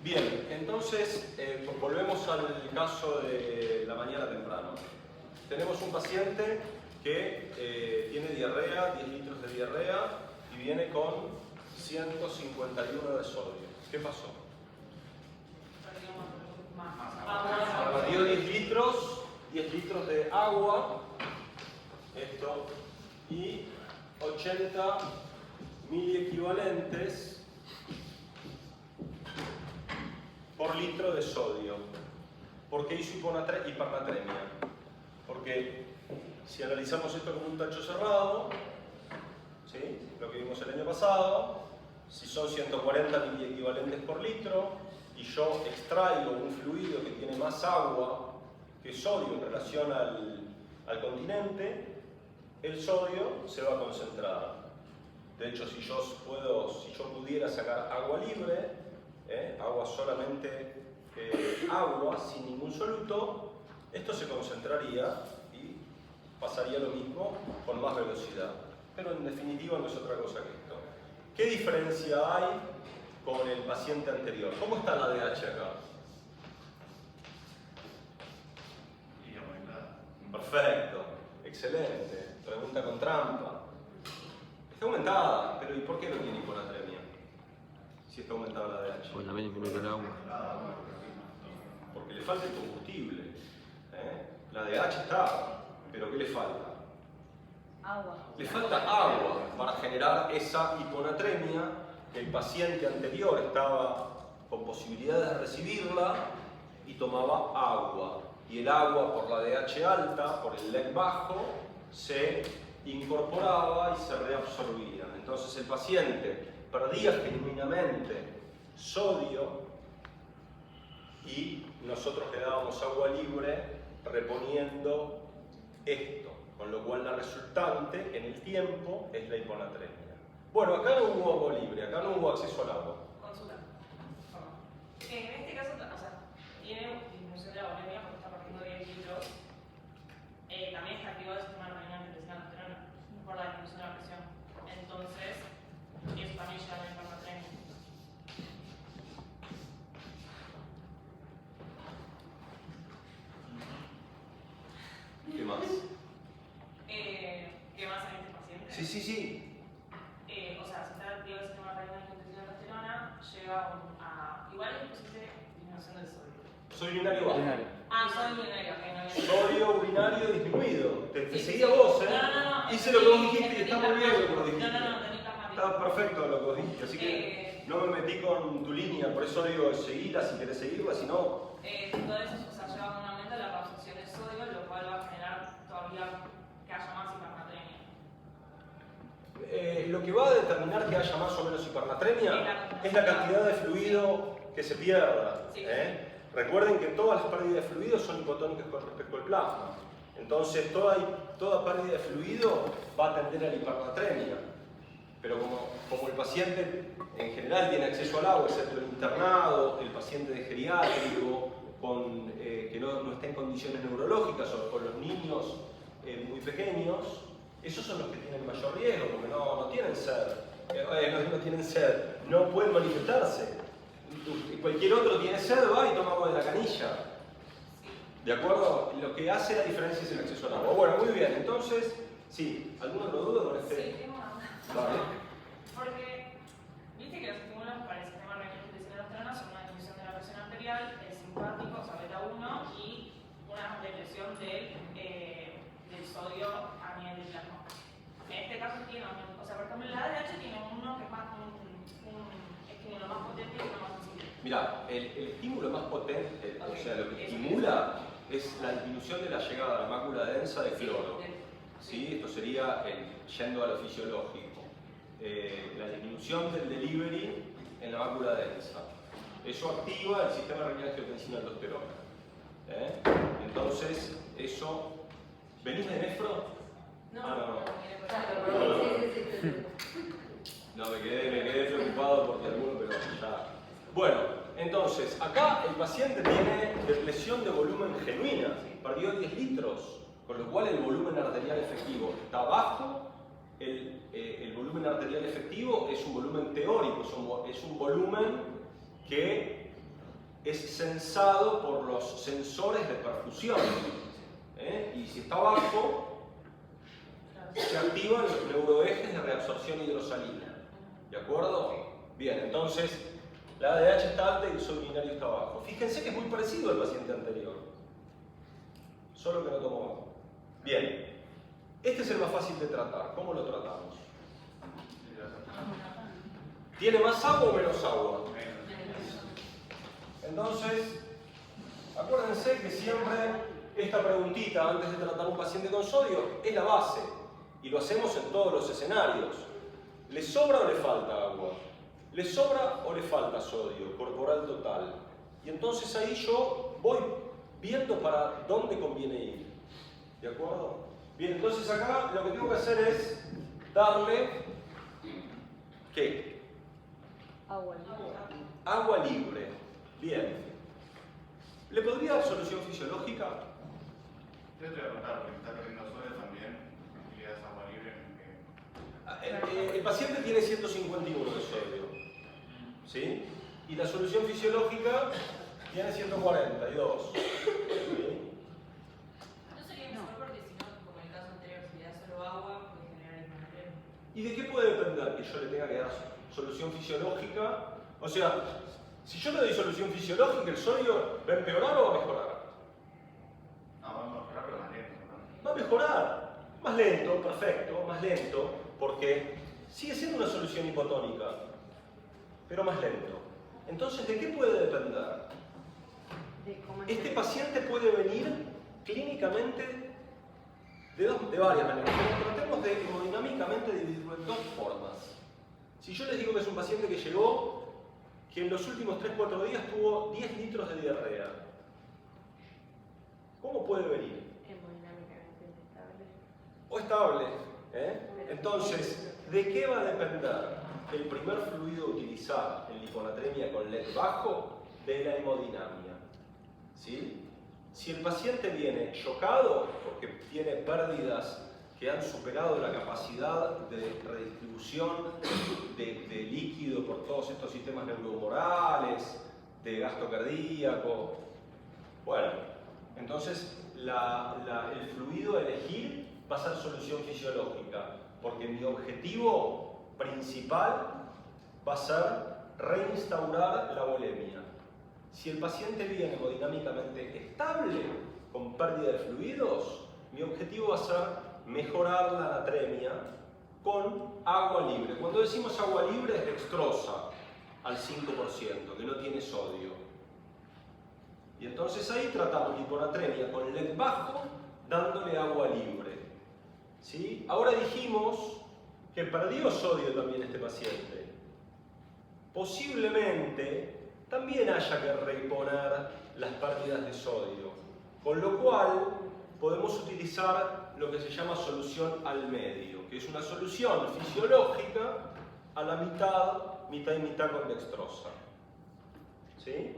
Bien, entonces volvemos al caso de la mañana temprano. Tenemos un paciente que tiene diarrea, 10 litros de diarrea y viene con 151 de sodio. ¿Qué pasó? Perdió 10 litros de agua, esto, y 80 miliequivalentes por litro de sodio. ¿Por qué hizo hipernatremia? Porque si analizamos esto como un tacho cerrado, ¿sí? Lo que vimos el año pasado, si son 140 miliequivalentes por litro y yo extraigo un fluido que tiene más agua que sodio en relación al continente, el sodio se va a concentrar. De hecho, si yo pudiera sacar agua libre, agua solamente agua, sin ningún soluto, esto se concentraría y pasaría lo mismo con más velocidad. Pero en definitiva no es otra cosa que esto. ¿Qué diferencia hay con el paciente anterior? ¿Cómo está la DH acá? Perfecto, excelente. Pregunta con trampa. Está aumentada, pero ¿y por qué no tiene hiponatremia? Si está aumentada la DH. Pues también disminuye el agua. Porque le falta el combustible. La DH está, pero ¿qué le falta? Agua. Le falta agua para generar esa hiponatremia que el paciente anterior estaba con posibilidades de recibirla y tomaba agua. Y el agua por la DH alta, por el LEC bajo, se incorporaba y se reabsorbía. Entonces el paciente perdía genuinamente sodio y nosotros le dábamos agua libre reponiendo esto, con lo cual la resultante en el tiempo es la hiponatremia. Bueno, acá no hubo agua libre, acá no hubo acceso al agua. Consulta. En este caso, o sea, tiene disminución de la volemia porque está partiendo 10 litros. También está activado el sistema renal angiotensina por la disminución de la presión. Entonces, eso también lleva a la hipernatremia. ¿Qué más? ¿Qué más en este paciente? Sí. O sea, si está activado el sistema renal angiotensina lleva a. Igual es posible disminución del sodio. Sodio urinario bajo. Sodio urinario, ok, no bien. Sodio urinario disminuido. Te Sí, seguía sí. vos, No. Hice lo que vos dijiste y está muy bien lo que vos dijiste. No, tenés plasmático. Está perfecto lo que vos dijiste, así que no me metí con tu línea, por eso digo, seguila si querés seguirla, si no. Todo eso, o sea, lleva a un aumento de la reabsorción de sodio, lo cual va a generar todavía que haya más hipernatremia. Lo que va a determinar que haya más o menos hipernatremia es la cantidad de fluido que se pierda. Sí. Recuerden que todas las pérdidas de fluido son hipotónicas con respecto al plasma. Entonces, toda pérdida de fluido va a tender a la hipernatremia. Pero como el paciente en general tiene acceso al agua, excepto el internado, el paciente de geriátrico, que no está en condiciones neurológicas, o los niños muy pequeños, esos son los que tienen mayor riesgo, porque no tienen sed, no pueden manifestarse. Cualquier otro tiene sed, va y toma agua de la canilla. ¿De acuerdo? Lo que hace la diferencia es el acceso al agua. Bueno, muy bien, entonces, sí, ¿alguna otra duda con este? Sí, tengo una duda. Vale. Porque, viste que los estímulos para el sistema renal angiotensina son una disminución de la presión arterial, el simpático, o sea, beta 1, y una depresión del sodio a nivel del plasma. En este caso tiene, o sea, por ejemplo, la ADH tiene uno que es más un estímulo más potente y uno más sensible. Mira, el estímulo más potente, o sea, lo que Eso estimula es la disminución de la llegada a la mácula densa de cloro. ¿Sí? Esto sería yendo a lo fisiológico. La disminución del delivery en la mácula densa. Eso activa el sistema renal angiotensina aldosterona. Entonces, eso. ¿Venís de nefro? No, me quedé preocupado porque alguno, pero ya. Bueno, entonces, acá el paciente tiene depresión de volumen genuina, perdió 10 litros, con lo cual el volumen arterial efectivo está bajo. El volumen arterial efectivo es un volumen teórico, es un volumen que es censado por los sensores de perfusión. Y si está bajo, se activan los neuroejes de reabsorción hidrosalina. ¿De acuerdo? Bien, entonces la ADH está alta y el suelo urinario está bajo. Fíjense que es muy parecido al paciente anterior, solo que no tomó agua. Bien, este es el más fácil de tratar. ¿Cómo lo tratamos? ¿Tiene más agua o menos agua? Entonces, acuérdense que siempre esta preguntita antes de tratar un paciente con sodio es la base. Y lo hacemos en todos los escenarios. ¿Le sobra o le falta agua? ¿Le sobra o le falta sodio corporal total? Y entonces ahí yo voy viendo para dónde conviene ir. ¿De acuerdo? Bien, entonces acá lo que tengo que hacer es darle... ¿qué? Agua libre. Agua libre. Bien. ¿Le podría dar solución fisiológica? Yo te voy a preguntar, porque está perdiendo sodio también, y le das agua libre. El paciente tiene 151 de sodio. ¿Sí? Y la solución fisiológica tiene 142. ¿Sí? ¿No sería mejor porque si no, como en el caso anterior, si le das solo agua, puede generar hipnotremia? ¿Y de qué puede depender que yo le tenga que dar solución fisiológica? O sea, si yo le doy solución fisiológica, ¿el sodio va a empeorar o va a mejorar? No, vamos a mejorar, pero más lento, ¿no? Va a mejorar. Más lento, perfecto, más lento, porque sigue siendo una solución hipotónica, pero más lento. Entonces, ¿de qué puede depender? Este paciente puede venir clínicamente de varias maneras, pero tratemos de hemodinámicamente dividirlo en dos formas. Si yo les digo que es un paciente que llegó, que en los últimos 3-4 días tuvo 10 litros de diarrea, ¿cómo puede venir? Hemodinámicamente inestable. O estable. Entonces, ¿de qué va a depender el primer fluido a utilizar en la hiponatremia con LED bajo? De la hemodinamia. ¿Sí? Si el paciente viene chocado porque tiene pérdidas que han superado la capacidad de redistribución de líquido por todos estos sistemas neurohumorales, de gasto cardíaco, bueno, entonces el fluido a elegir va a ser solución fisiológica, porque mi objetivo principal va a ser reinstaurar la volemia. Si el paciente viene hemodinámicamente estable, con pérdida de fluidos, mi objetivo va a ser mejorar la anatremia con agua libre. Cuando decimos agua libre es dextrosa al 5%, que no tiene sodio. Y entonces ahí tratamos la hiponatremia con LED bajo, dándole agua libre. ¿Sí? Ahora dijimos que perdió sodio también este paciente. Posiblemente también haya que reponer las pérdidas de sodio, con lo cual podemos utilizar lo que se llama solución al medio, que es una solución fisiológica a la mitad y mitad con dextrosa. ¿Sí?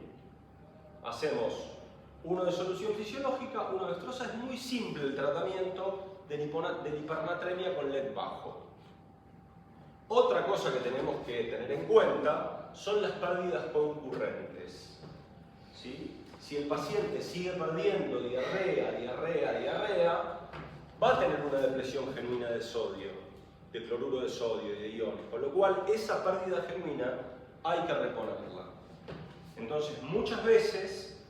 Hacemos uno de solución fisiológica, uno de dextrosa. Es muy simple el tratamiento de la hipernatremia con LED bajo. Otra cosa que tenemos que tener en cuenta son las pérdidas concurrentes. ¿Sí? Si el paciente sigue perdiendo diarrea, va a tener una depresión genuina de sodio, de cloruro de sodio y de iones, con lo cual esa pérdida genuina hay que reponerla. Entonces, muchas veces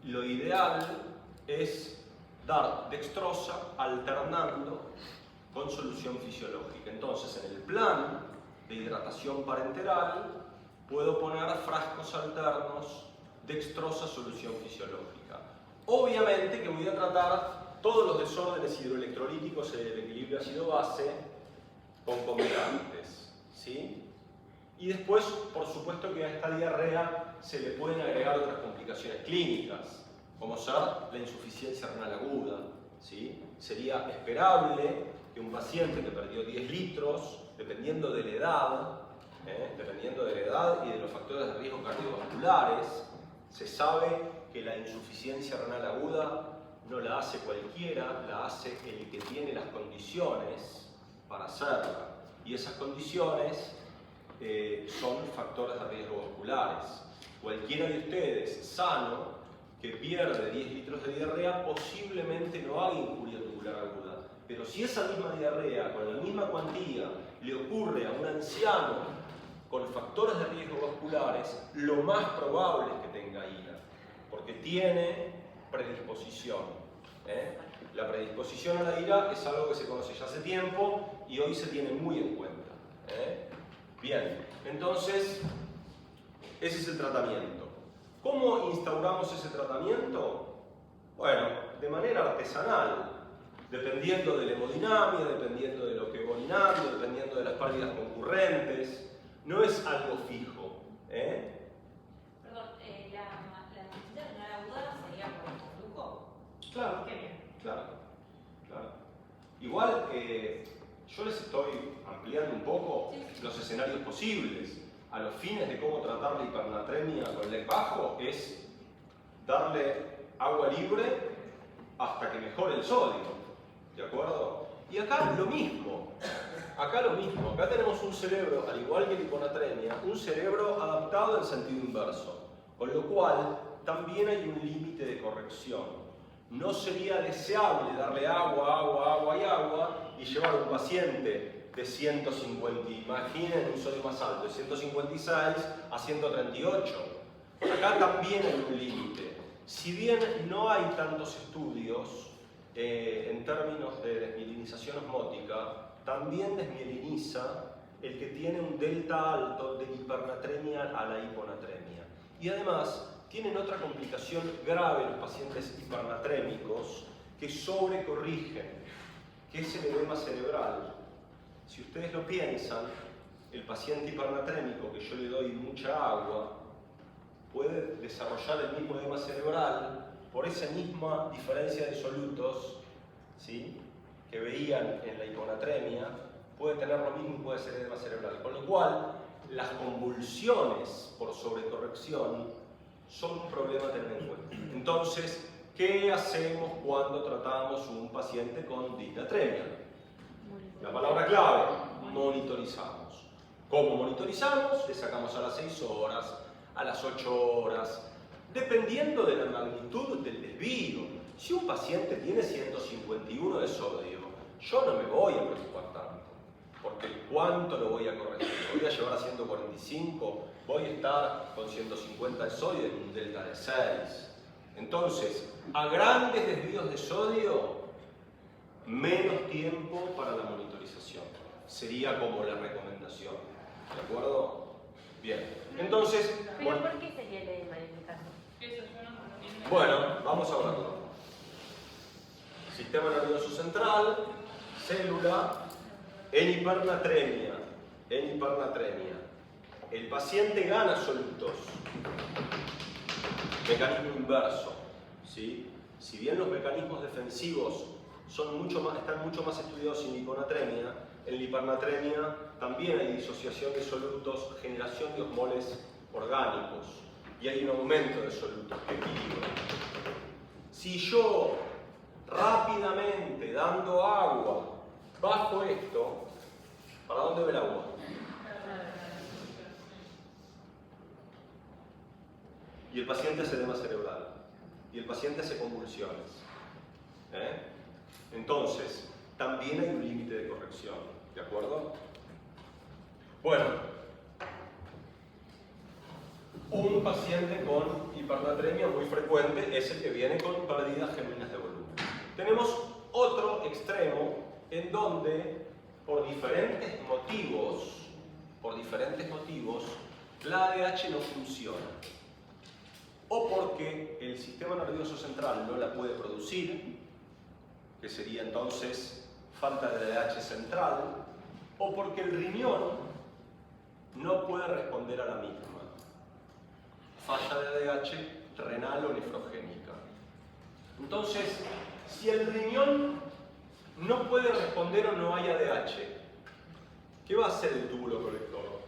lo ideal es dar dextrosa alternando con solución fisiológica. Entonces, en el plan de hidratación parenteral puedo poner frascos alternos dextrosa solución fisiológica. Obviamente que voy a tratar todos los desórdenes hidroelectrolíticos y el equilibrio ácido-base concomitantes, ¿sí? Y después, por supuesto que a esta diarrea se le pueden agregar otras complicaciones clínicas, como ser la insuficiencia renal aguda, ¿sí? Sería esperable que un paciente que perdió 10 litros, dependiendo de la edad y de los factores de riesgo cardiovasculares, se sabe que la insuficiencia renal aguda no la hace cualquiera, la hace el que tiene las condiciones para hacerla. Y esas condiciones son factores de riesgo vasculares. cualquiera de ustedes sano que pierde 10 litros de diarrea posiblemente no haga injuria tubular aguda. Pero si esa misma diarrea, con la misma cuantía, le ocurre a un anciano con factores de riesgo vasculares, lo más probable es que tenga IRA, porque tiene predisposición. La predisposición a la IRA es algo que se conoce ya hace tiempo y hoy se tiene muy en cuenta. Bien, entonces, ese es el tratamiento. ¿Cómo instauramos ese tratamiento? Bueno, de manera artesanal, dependiendo de la hemodinamia, dependiendo de lo que hemolinamia, dependiendo de las pérdidas concurrentes. No es algo fijo. Perdón, la necesidad renal aguda sería por flujo. Claro, Qué bien. claro. Igual, yo les estoy ampliando un poco los escenarios posibles. A los fines de cómo tratar la hipernatremia con LEC bajo es darle agua libre hasta que mejore el sodio. ¿De acuerdo? Y acá lo mismo. Acá tenemos un cerebro, al igual que la hiponatremia, un cerebro adaptado en sentido inverso. Con lo cual, también hay un límite de corrección. No sería deseable darle agua y llevar a un paciente de 150, imaginen un sodio más alto, de 156 a 138. Acá también hay un límite. Si bien no hay tantos estudios en términos de desmielinización osmótica, también desmieliniza el que tiene un delta alto de hipernatremia a la hiponatremia. Y además, tienen otra complicación grave los pacientes hipernatrémicos que sobrecorrigen, que es el edema cerebral. Si ustedes lo piensan, el paciente hipernatrémico que yo le doy mucha agua puede desarrollar el mismo edema cerebral por esa misma diferencia de solutos, ¿sí?, que veían en la hiponatremia, puede tener lo mismo y puede ser edema cerebral. Con lo cual, las convulsiones por sobrecorrección son un problema a tener en cuenta. Entonces, ¿qué hacemos cuando tratamos un paciente con disnatremia? La palabra clave, monitorizamos. ¿Cómo monitorizamos? Le sacamos a las 6 horas, a las 8 horas, dependiendo de la magnitud del desvío. Si un paciente tiene 151 de sodio, yo no me voy a preocupar tanto, porque ¿cuánto lo voy a corregir? ¿Lo voy a llevar a 145? Voy a estar con 150 de sodio en un delta de 6. Entonces, a grandes desvíos de sodio, menos tiempo para la monitorización. Sería como la recomendación. ¿De acuerdo? Bien. Entonces, ¿Pero bueno, por qué sería el edema en este caso? Eso yo no entiendo. bueno, vamos a verlo. Sistema nervioso central, célula, en hipernatremia. El paciente gana solutos. Mecanismo inverso. ¿Sí? Si bien los mecanismos defensivos están mucho más estudiados en la hiponatremia, en la hipernatremia también hay disociación de solutos, generación de osmoles orgánicos y hay un aumento de solutos que equilibran. Si yo rápidamente, dando agua, bajo esto, ¿para dónde va el agua? Y el paciente hace edema cerebral. Y el paciente hace convulsiones. Entonces, también hay un límite de corrección. ¿De acuerdo? Bueno, un paciente con hipernatremia muy frecuente es el que viene con pérdidas genuinas de volumen. Tenemos otro extremo en donde, por diferentes motivos, la ADH no funciona. O porque el sistema nervioso central no la puede producir, que sería entonces falta de ADH central, o porque el riñón no puede responder a la misma. Falla de ADH renal o nefrogénica. Entonces, si el riñón no puede responder o no hay ADH, ¿qué va a hacer el túbulo colector?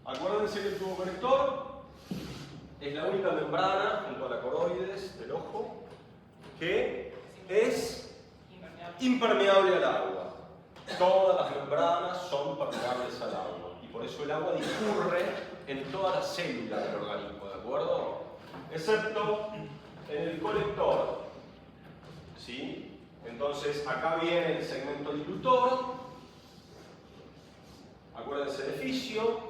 Acuérdense que el tubo conector es la única membrana junto a la coroides del ojo que es impermeable al agua. todas las membranas son permeables al agua. Y por eso el agua discurre en todas las células del organismo, ¿de acuerdo? Excepto en el colector. ¿Sí? Entonces, acá viene el segmento dilutor. Acuérdense de Fisio.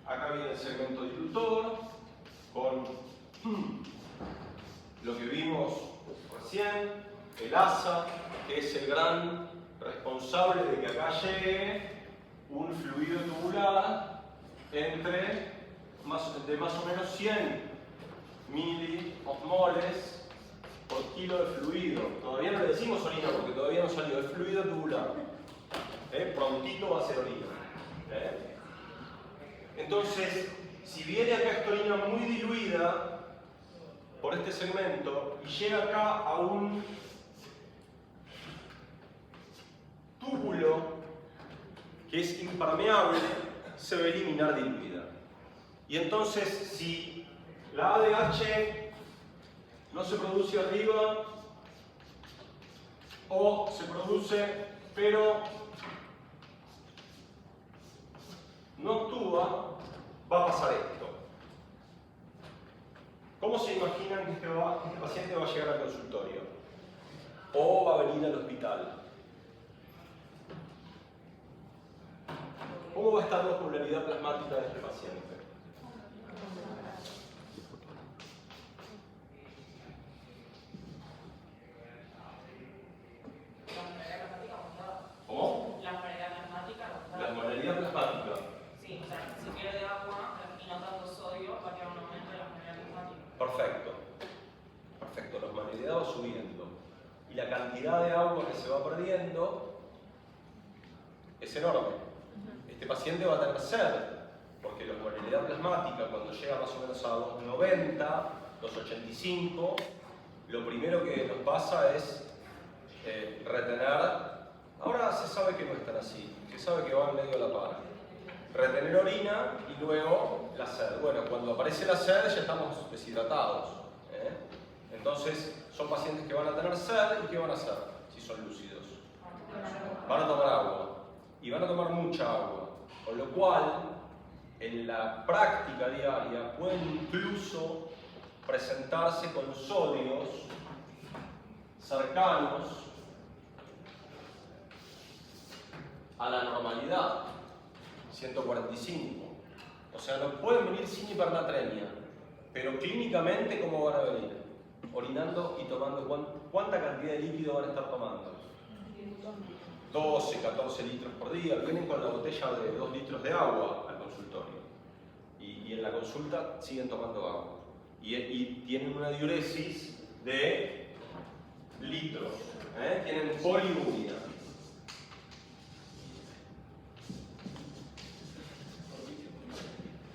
Acá viene el segmento dilutor con lo que vimos recién, el asa, que es el gran responsable de que acá llegue un fluido tubular de más o menos 100 miliosmoles por kilo de fluido. Todavía no le decimos orina porque todavía no salió, es fluido tubular. Prontito va a ser orina. Entonces, si viene acá esta orina muy diluida por este segmento y llega acá a un túbulo que es impermeable, se va a eliminar diluida. Y entonces, si la ADH no se produce arriba o se produce pero no actúa, va a pasar esto. ¿Cómo se imaginan que este paciente va a llegar al consultorio? ¿O va a venir al hospital? ¿Cómo va a estar la osmolaridad plasmática de este paciente? ¿Cómo? La osmolaridad plasmática. La osmolaridad plasmática. Sí, o sea, si pierde agua y no tanto sodio, va a quedar un aumento de la osmolaridad plasmática. Perfecto. Perfecto, la osmolaridad va subiendo. Y la cantidad de agua que se va perdiendo es enorme. Este paciente va a tener sed, porque la osmolaridad plasmática, cuando llega más o menos a 290, 285, lo primero que nos pasa es retener. Ahora se sabe que no es tan así, se sabe que va en medio de la par. Retener orina y luego la sed. Bueno, cuando aparece la sed ya estamos deshidratados. Entonces, son pacientes que van a tener sed y ¿qué van a hacer si son lúcidos? Van a tomar agua. Y van a tomar mucha agua. Con lo cual, en la práctica diaria pueden incluso presentarse con sodios cercanos a la normalidad, 145. O sea, no pueden venir sin hipernatremia, pero clínicamente, ¿cómo van a venir? Orinando y tomando, ¿cuánta cantidad de líquido van a estar tomando? 12, 14 litros por día. Vienen con la botella de 2 litros de agua al consultorio. Y en la consulta siguen tomando agua. Y tienen una diuresis de litros. Tienen poliuria.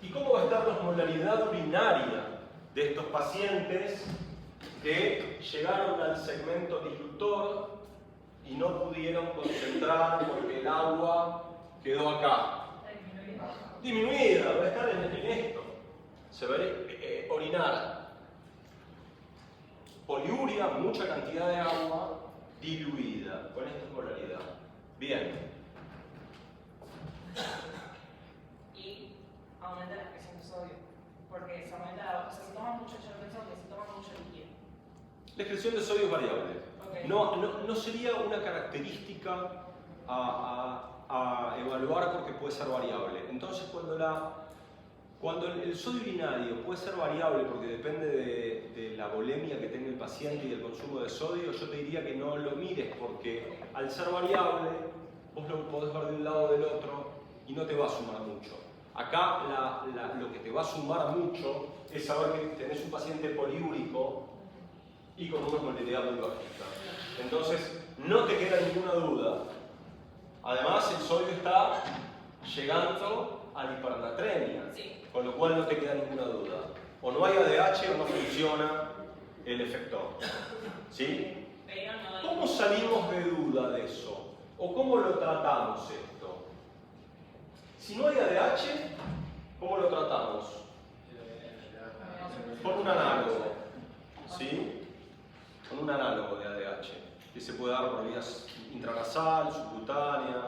¿Y cómo va a estar la osmolaridad urinaria de estos pacientes que llegaron al segmento dilutor y no pudieron concentrar porque el agua quedó acá? Disminuida, va a estar en esto. Se va a orinar. Poliuria, mucha cantidad de agua diluida con esta osmolaridad. Bien. Y aumenta la expresión de sodio, porque se aumenta, o sea, se toma mucho, yo pienso que se toma mucho líquido. La excreción de sodio es variable. Okay. No sería una característica a evaluar porque puede ser variable. Entonces, cuando el sodio urinario puede ser variable porque depende de la volemia que tenga el paciente y del consumo de sodio, yo te diría que no lo mires porque al ser variable, vos lo podés ver de un lado o del otro y no te va a sumar mucho. Acá lo que te va a sumar mucho es saber que tenés un paciente poliúrico y con una osmolaridad muy bajita. Entonces, no te queda ninguna duda. Además, el sodio está llegando a la hipernatremia, Sí. con lo cual no te queda ninguna duda. O no hay ADH o no funciona el efector. ¿Sí? Pero no hay... ¿Cómo salimos de duda de eso? ¿O cómo lo tratamos esto? Si no hay ADH, ¿cómo lo tratamos? Con un análogo. ¿Sí? Con un análogo de ADH. que se puede dar por vías intranasal, subcutánea,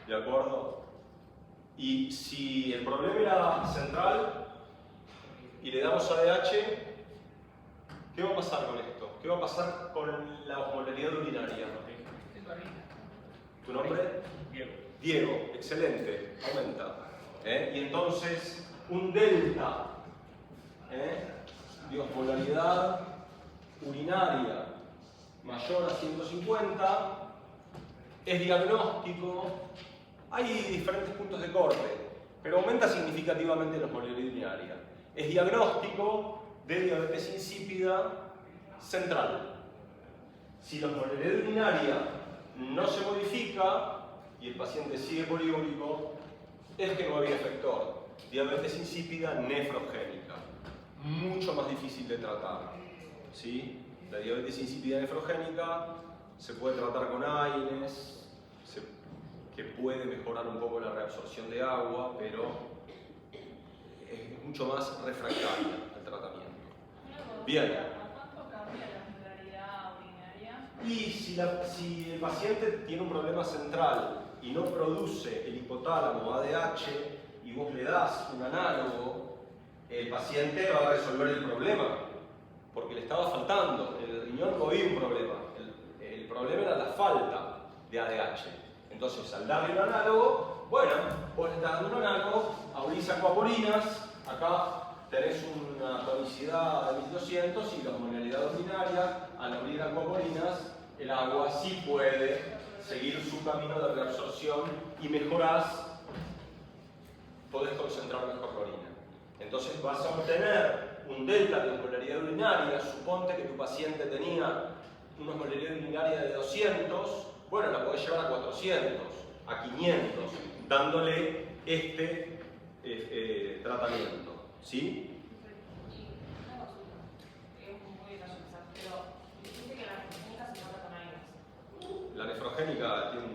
¿de acuerdo? Y si el problema era central y le damos ADH, ¿qué va a pasar con esto? ¿Qué va a pasar con la osmolaridad urinaria? ¿Tu nombre? Diego. Diego, excelente, aumenta. Y entonces, un delta de osmolaridad urinaria mayor a 150 es diagnóstico. Hay diferentes puntos de corte, pero aumenta significativamente la osmolaridad urinaria. Es diagnóstico de diabetes insípida central. Si la osmolaridad urinaria no se modifica y el paciente sigue poliúrico, es que no había efector. Diabetes insípida nefrogénica, mucho más difícil de tratar, ¿sí? La diabetes insípida nefrogénica se puede tratar con AINES, que puede mejorar un poco la reabsorción de agua, pero es mucho más refractaria el tratamiento. Bien. ¿Cuánto cambia la osmolaridad urinaria? Y si el paciente tiene un problema central y no produce el hipotálamo ADH y vos le das un análogo, el paciente va a resolver el problema, porque le estaba faltando. En el riñón no había un problema, el problema era la falta de ADH. Entonces, al darle un análogo, bueno, vos le estás dando un análogo, abrís acuaporinas, acá tenés una tonicidad de 1200 y la osmolaridad urinaria, al abrir acuaporinas, el agua sí puede seguir su camino de reabsorción y mejorás, podés concentrar mejor la orina. Entonces vas a obtener un delta de osmolaridad urinaria. Suponte que tu paciente tenía una osmolaridad urinaria de 200, bueno, la podés llevar a 400, a 500, dándole este tratamiento, ¿sí? Y una consulta, es muy casual, pero dijiste que la nefrogénica se trata con AINES. La nefrogénica tiene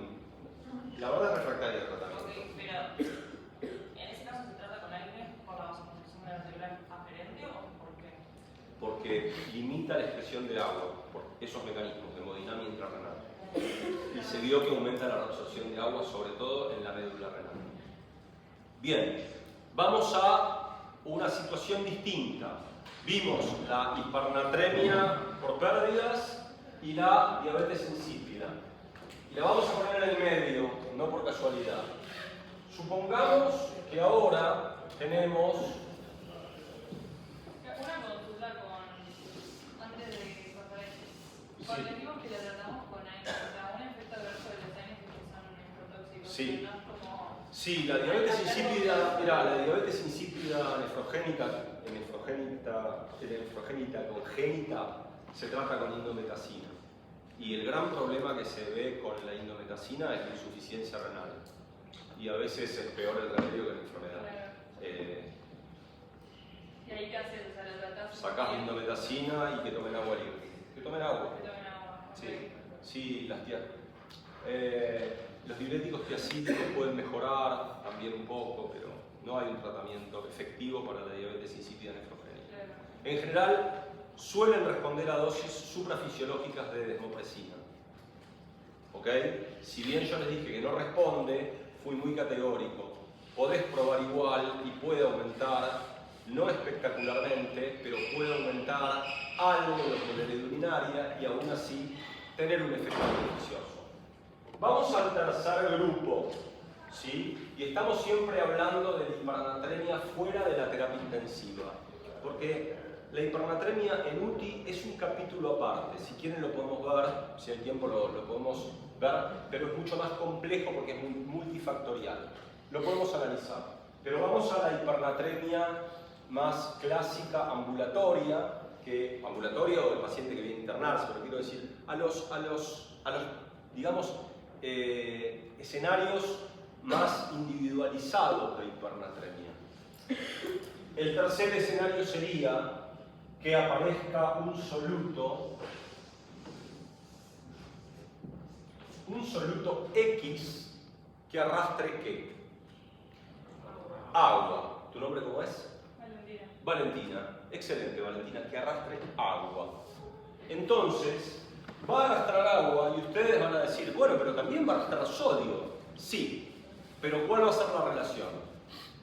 la verdad es refractaria el tratamiento. Ok, pero en ese caso se trata con AINES por la vasoconstricción de la arterial aferente o por qué? Porque limita la expresión de agua por esos mecanismos de hemodinamia intrarrenal. Y se vio que aumenta la reabsorción de agua, sobre todo en la médula renal. Bien, vamos a una situación distinta. Vimos la hipernatremia por pérdidas y la diabetes insípida. Y la vamos a poner en el medio, no por casualidad. Supongamos que ahora tenemos... Una consulta con, antes de pasar a eso. Cuando decimos que la tratamos con AINES, o sea, un efecto adverso de los AINES que son nefrotóxicos, Sí. no es como... Sí, la diabetes insípida, mira, la diabetes insípida nefrogénica congénita se trata con indometacina. Y el gran problema que se ve con la indometacina es la insuficiencia renal. Y a veces es peor el remedio que la enfermedad. ¿Y ahí qué haces? O sea, la tratás... Sacás indometacina y que tomen agua libre. Que tomen agua. Que tomen agua. Sí, sí, los diuréticos tiacídicos pueden mejorar también un poco, pero no hay un tratamiento efectivo para la diabetes insípida nefrogénica. Claro. En general, suelen responder a dosis suprafisiológicas de desmopresina. ¿Ok? Si bien yo les dije que no responde, fui muy categórico. Podés probar igual y puede aumentar, no espectacularmente, pero puede aumentar algo de osmolaridad urinaria y aún así tener un efecto beneficioso. Vamos al tercer grupo, ¿sí? Y estamos siempre hablando de la hipernatremia fuera de la terapia intensiva, porque la hipernatremia en UTI es un capítulo aparte. Si quieren lo podemos ver, si hay tiempo lo podemos ver, pero es mucho más complejo porque es multifactorial. Lo podemos analizar. Pero vamos a la hipernatremia más clásica ambulatoria, ambulatoria o del paciente que viene a internarse, pero quiero decir, a los digamos, escenarios más individualizados de hipernatremia. El tercer escenario sería que aparezca un soluto X que arrastre ¿qué? Agua. ¿Tu nombre cómo es? Valentina. Valentina. Excelente, Valentina, que arrastre agua. Entonces, va a arrastrar agua y ustedes van a decir, bueno, pero también va a arrastrar sodio. Sí, pero ¿cuál va a ser la relación?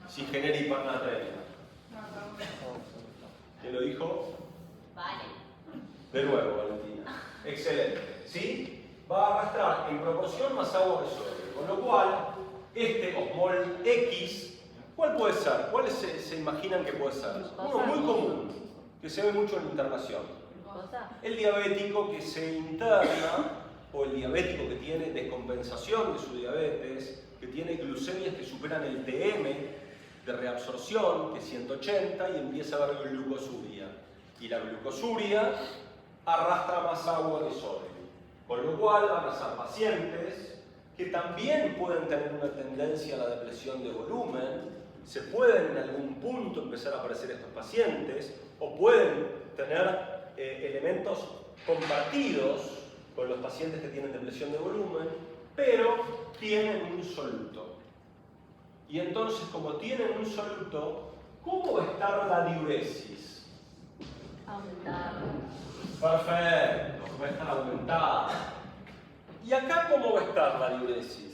Si genera hipernatremia. ¿Quién lo dijo? Vale. De nuevo, Valentina. Excelente. ¿Sí? Va a arrastrar en proporción más agua que sodio. Con lo cual, este osmol X, ¿cuál puede ser? ¿Cuáles se imaginan que puede ser? Uno muy común, que se ve mucho en internación. ¿Glucosa? El diabético que se interna, o el diabético que tiene descompensación de su diabetes, que tiene glucemias que superan el TM de reabsorción, que es 180, y empieza a haber glucosuria. Y la glucosuria arrastra más agua que sodio. Con lo cual van a ser pacientes que también pueden tener una tendencia a la depresión de volumen, se pueden en algún punto empezar a aparecer estos pacientes, o pueden tener elementos compartidos con los pacientes que tienen depresión de volumen, pero tienen un soluto. Y entonces, como tienen un soluto, ¿cómo va a estar la diuresis? Aumentada. Perfecto, va a estar aumentada. ¿Y acá cómo va a estar la diuresis?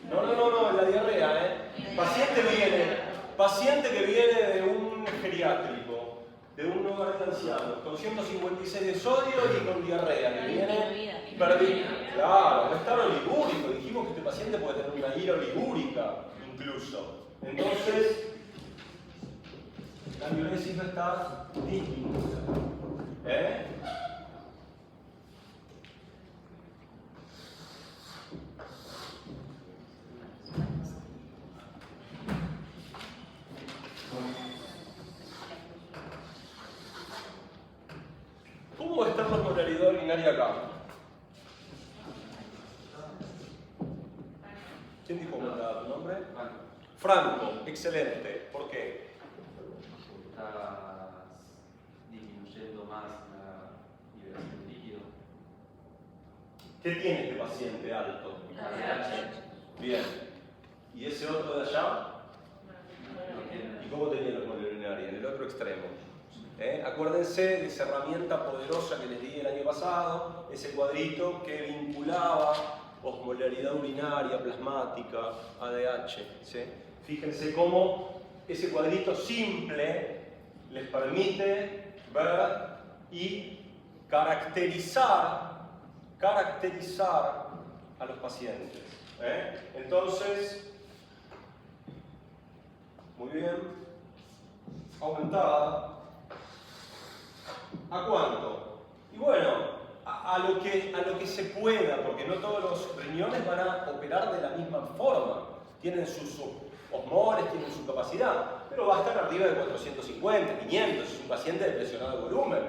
No, la diarrea, ¿eh? Paciente que viene de un geriátrico, de un hogar de ancianos, con 156 de sodio y con diarrea, que viene perdido. Claro, va a estar oligúrico. Dijimos que este paciente puede tener una ira oligúrica, incluso. Entonces, la diuresis va a estar disminuida. ¿Cómo va a estar la osmolaridad urinaria acá? ¿Quién dijo aumentada? ¿Tu nombre? Franco, excelente. ¿Por qué? Estás disminuyendo más la liberación de líquido. ¿Qué tiene este paciente alto? ADH. Bien. ¿Y ese otro de allá? ¿Y cómo tenía la osmolaridad urinaria? En el otro extremo. Acuérdense de esa herramienta poderosa que les di el año pasado, ese cuadrito que vinculaba osmolaridad urinaria, plasmática, ADH. ¿Sí? Fíjense cómo ese cuadrito simple les permite ver y caracterizar a los pacientes. Entonces, muy bien, aumentada. ¿A cuánto? Y bueno, a lo que se pueda, porque no todos los riñones van a operar de la misma forma. Tienen sus osmoles, tienen su capacidad, pero va a estar arriba de 450, 500, es un paciente de presionado de volumen.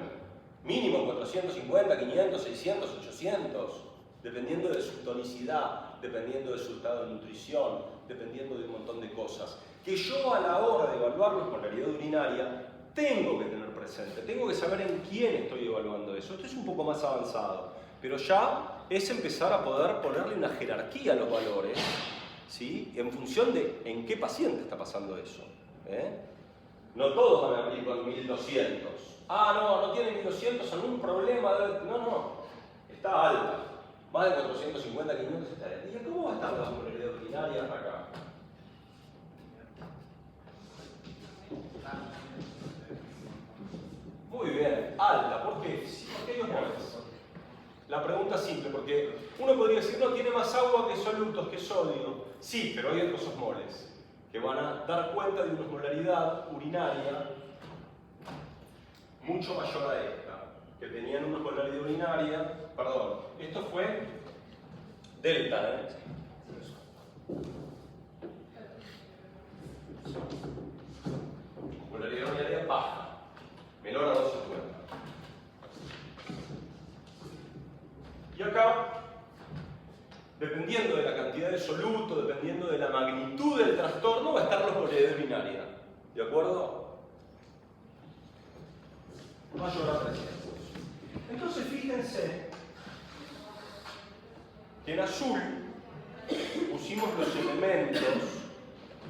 Mínimo 450, 500, 600, 800, dependiendo de su tonicidad, dependiendo de su estado de nutrición, dependiendo de un montón de cosas. Que yo a la hora de evaluar la osmolaridad urinaria tengo que tener presente, tengo que saber en quién estoy evaluando eso. Esto es un poco más avanzado, pero ya es empezar a poder ponerle una jerarquía a los valores, ¿sí? En función de en qué paciente está pasando eso. No todos van a abrir con 1200. No tiene 1200, algún problema. No, está alta. Más de 450, 500 está alta. ¿Y cómo va a estar la osmolaridad urinaria acá? Muy bien, alta. ¿Por qué? ¿Por qué hay osmoles? La pregunta es simple, porque uno podría decir, no, tiene más agua que solutos, que sodio. Sí, pero hay otros osmoles que van a dar cuenta de una osmolaridad urinaria mucho mayor a esta, que tenían una osmolaridad urinaria, perdón, esto fue delta, osmolaridad urinaria baja, menor a 250. Y acá, dependiendo de la cantidad de soluto, dependiendo de la magnitud del trastorno, va a estar la osmolaridad urinaria. ¿De acuerdo? Mayor a 300. Entonces, fíjense que en azul pusimos los elementos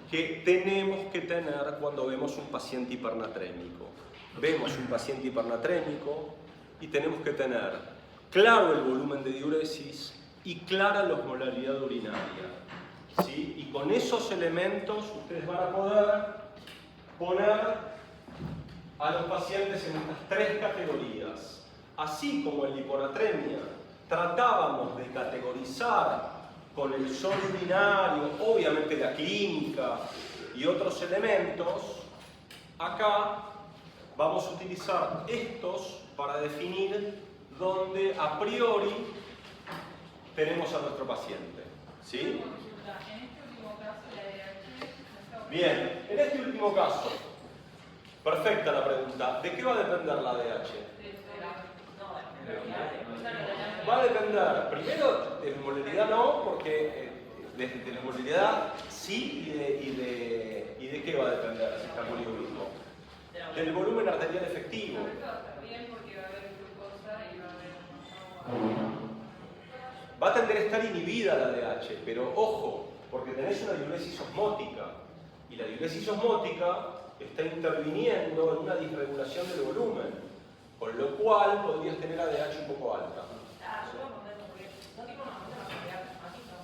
que tenemos que tener cuando vemos un paciente hipernatrémico. vemos un paciente hipernatrémico y tenemos que tener claro el volumen de diuresis y clara la osmolaridad urinaria. ¿Sí? Y con esos elementos ustedes van a poder poner a los pacientes en estas tres categorías. Así como en la hiponatremia tratábamos de categorizar con el sodio urinario, obviamente la clínica y otros elementos, acá vamos a utilizar estos para definir dónde a priori tenemos a nuestro paciente. ¿Sí? En este último caso, la DH. Bien, en este último caso, perfecta la pregunta. ¿De qué va a depender la DH? Va a depender, primero, de la osmolaridad no, porque de la osmolaridad sí, y de qué va a depender si está poliúrico. Del volumen arterial efectivo. Bien, porque va a haber glucosa y va a haber agua. Va a tender a estar inhibida la DH, pero ojo, porque tenés una diuresis osmótica, y la diuresis osmótica está interviniendo en una disregulación del volumen, con lo cual podrías tener ADH un poco alta. Yo voy a contar porque no tiene una osmolaridad plasmática.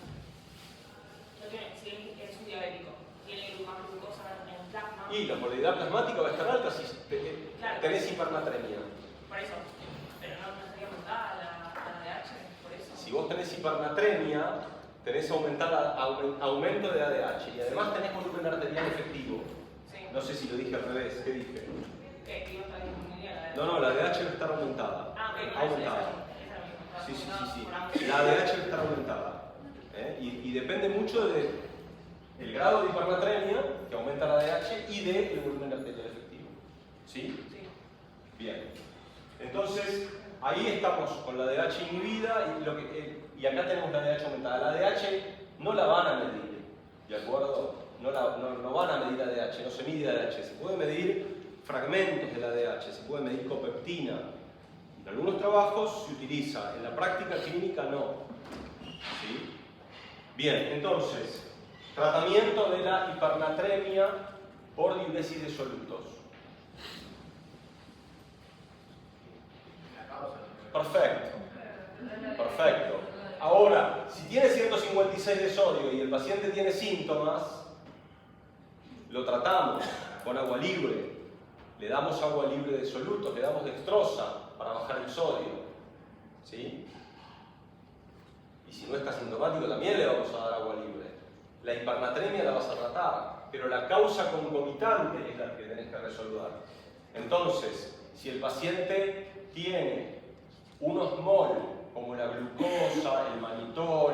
No tiene, si es un diabético, tiene más glucosa en el plasma. Y la osmolaridad plasmática va a estar alta si Claro. tenés hipernatremia. Por eso, pero no estaría aumentada la DH, por eso. Si vos tenés hipernatremia, tenés aumento de ADH y además tenés volumen arterial efectivo. Sí. No sé si lo dije al revés, ¿qué dije? Que no está disminuida la DH. No, la ADH va a estar aumentada. Ah, ok, Aumentada. esa Sí, misma. sí. La ADH va a estar aumentada. Y depende mucho del grado de hipernatremia, que aumenta la ADH, y del volumen arterial efectivo. ¿Sí? Sí. Bien. Entonces, ahí estamos con la ADH inhibida y acá tenemos la ADH aumentada. La ADH no la van a medir, ¿de acuerdo? No van a medir ADH, no se mide ADH. Se puede medir fragmentos de la ADH, se puede medir copeptina. En algunos trabajos se utiliza, en la práctica clínica no. ¿Sí? Bien, entonces, tratamiento de la hipernatremia por diuresis de solutos. Perfecto. Perfecto. Ahora, si tiene 156 de sodio y el paciente tiene síntomas, lo tratamos con agua libre. Le damos agua libre de solutos, le damos dextrosa para bajar el sodio. ¿Sí? Y si no está sintomático también le vamos a dar agua libre. La hipernatremia la vas a tratar, pero la causa concomitante es la que tenés que resolver. Entonces, si el paciente tiene un osmol, como la glucosa, el manitol,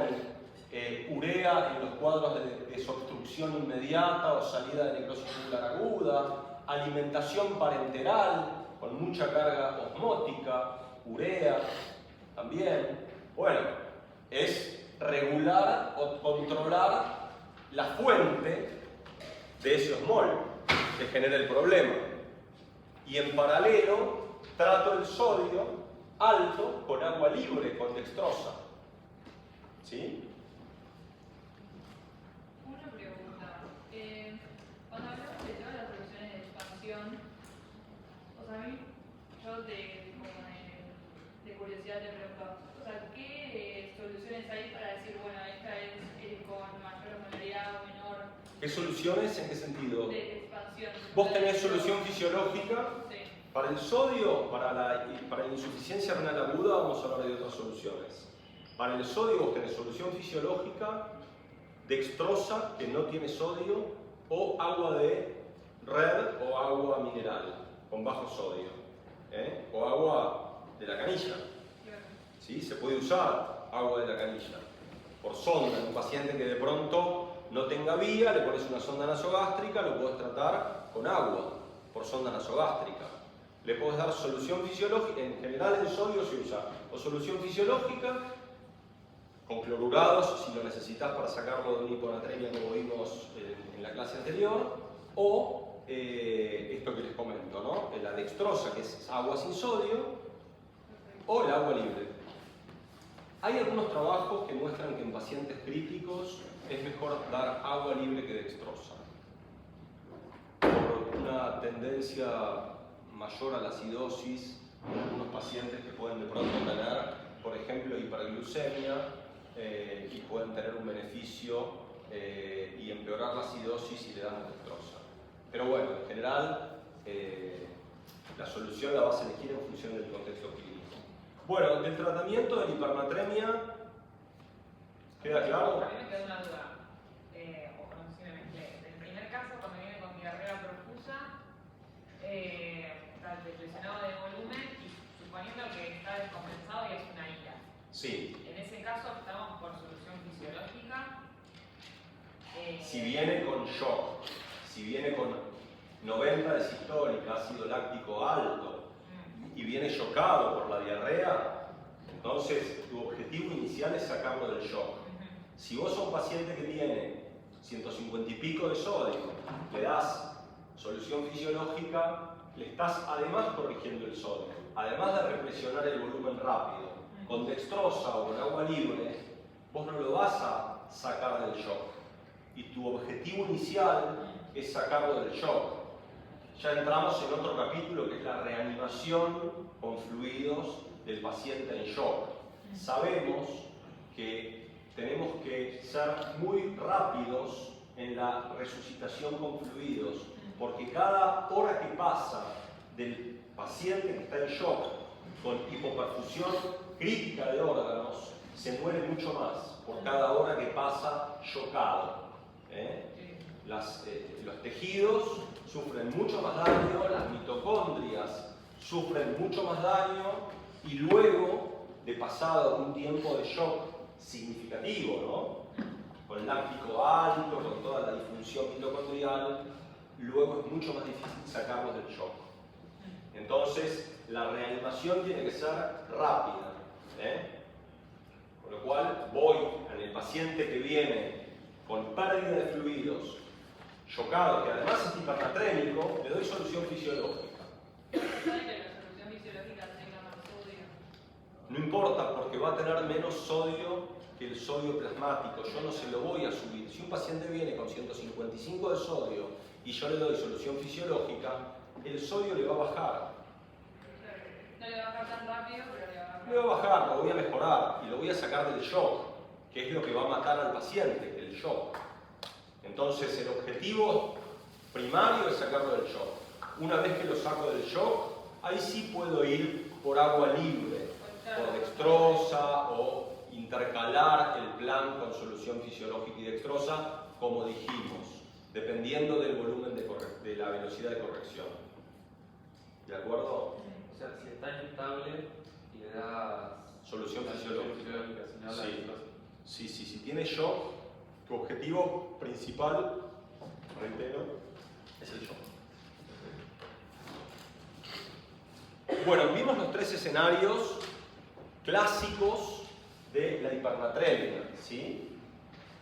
urea en los cuadros de desobstrucción inmediata o salida de necrosis tubular aguda, alimentación parenteral con mucha carga osmótica, urea también. Bueno, es regular o controlar la fuente de ese osmol que genera el problema. Y en paralelo trato el sodio alto con agua libre, con dextrosa. ¿Sí? Una pregunta. Cuando hablamos de todas las soluciones de expansión, o sea, a mí, yo de curiosidad te pregunto, o sea, ¿qué soluciones hay para decir, bueno, esta es con mayor osmolaridad o menor? ¿Qué soluciones? ¿En qué sentido? De expansión. Vos tenés solución fisiológica. Sí. Para el sodio, para la insuficiencia renal aguda, vamos a hablar de otras soluciones. Para el sodio vos tenés solución fisiológica, dextrosa, que no tiene sodio, o agua de red o agua mineral, con bajo sodio. O agua de la canilla. ¿Sí? Se puede usar agua de la canilla. Por sonda, en un paciente que de pronto no tenga vía, le pones una sonda nasogástrica, lo podés tratar con agua, por sonda nasogástrica. Le podés dar solución fisiológica, en general el sodio se usa, o solución fisiológica, con clorurados, si lo necesitas para sacarlo de una hiponatremia como vimos en la clase anterior, o esto que les comento, ¿no? La dextrosa, que es agua sin sodio, o el agua libre. Hay algunos trabajos que muestran que en pacientes críticos es mejor dar agua libre que dextrosa, por una tendencia mayor a la acidosis en algunos pacientes que pueden de pronto tener, por ejemplo, hiperglucemia y pueden tener un beneficio y empeorar la acidosis y le dan dextrosa. Pero bueno, en general, la solución la vas a elegir en función del contexto clínico. Bueno, del tratamiento de la hipernatremia, ¿queda claro? A mí me queda una duda, o no sé si me mezclé. En el primer caso, cuando viene con diarrea profusa, está depresionado de volumen y suponiendo que está descompensado y es una ira. Sí. En ese caso optamos por solución fisiológica. Si viene con shock, si viene con 90 de sistólica, ácido láctico alto, y viene chocado por la diarrea, entonces tu objetivo inicial es sacarlo del shock. Si vos sos un paciente que tiene 150 y pico de sodio, le das solución fisiológica, le estás además corrigiendo el sodio, además de represionar el volumen rápido. Con dextrosa o con agua libre, vos no lo vas a sacar del shock. Y tu objetivo inicial es sacarlo del shock. Ya entramos en otro capítulo que es la reanimación con fluidos del paciente en shock. Sabemos que tenemos que ser muy rápidos en la resucitación con fluidos, porque cada hora que pasa del paciente que está en shock con hipoperfusión crítica de órganos, se muere mucho más por cada hora que pasa chocado. Los tejidos sufren mucho más daño, las mitocondrias sufren mucho más daño y luego de pasado un tiempo de shock significativo, ¿no? Con láctico alto, con toda la disfunción mitocondrial, luego es mucho más difícil sacarlos del shock. Entonces, la reanimación tiene que ser rápida. Con lo cual, voy en el paciente que viene con pérdida de fluidos, chocado, que además es hipernatrémico, le doy solución fisiológica. ¿Sabe que la solución fisiológica tenga más sodio? No importa, porque va a tener menos sodio que el sodio plasmático. Yo no se lo voy a subir. Si un paciente viene con 155 de sodio y yo le doy solución fisiológica, el sodio le va a bajar. No le va a bajar tan rápido, pero le va a bajar. Le va a bajar, lo voy a mejorar y lo voy a sacar del shock, que es lo que va a matar al paciente, el shock. Entonces el objetivo primario es sacarlo del shock. Una vez que lo saco del shock, ahí sí puedo ir por agua libre, por dextrosa o intercalar el plan con solución fisiológica y dextrosa, como dijimos, dependiendo del volumen de la velocidad de corrección. ¿De acuerdo? O sea, si está inestable y le das Solución fisiológica. si no la Sí. Si tiene shock, tu objetivo principal, reitero, es el shock. Bueno, vimos los tres escenarios clásicos de la hipernatremia, ¿sí?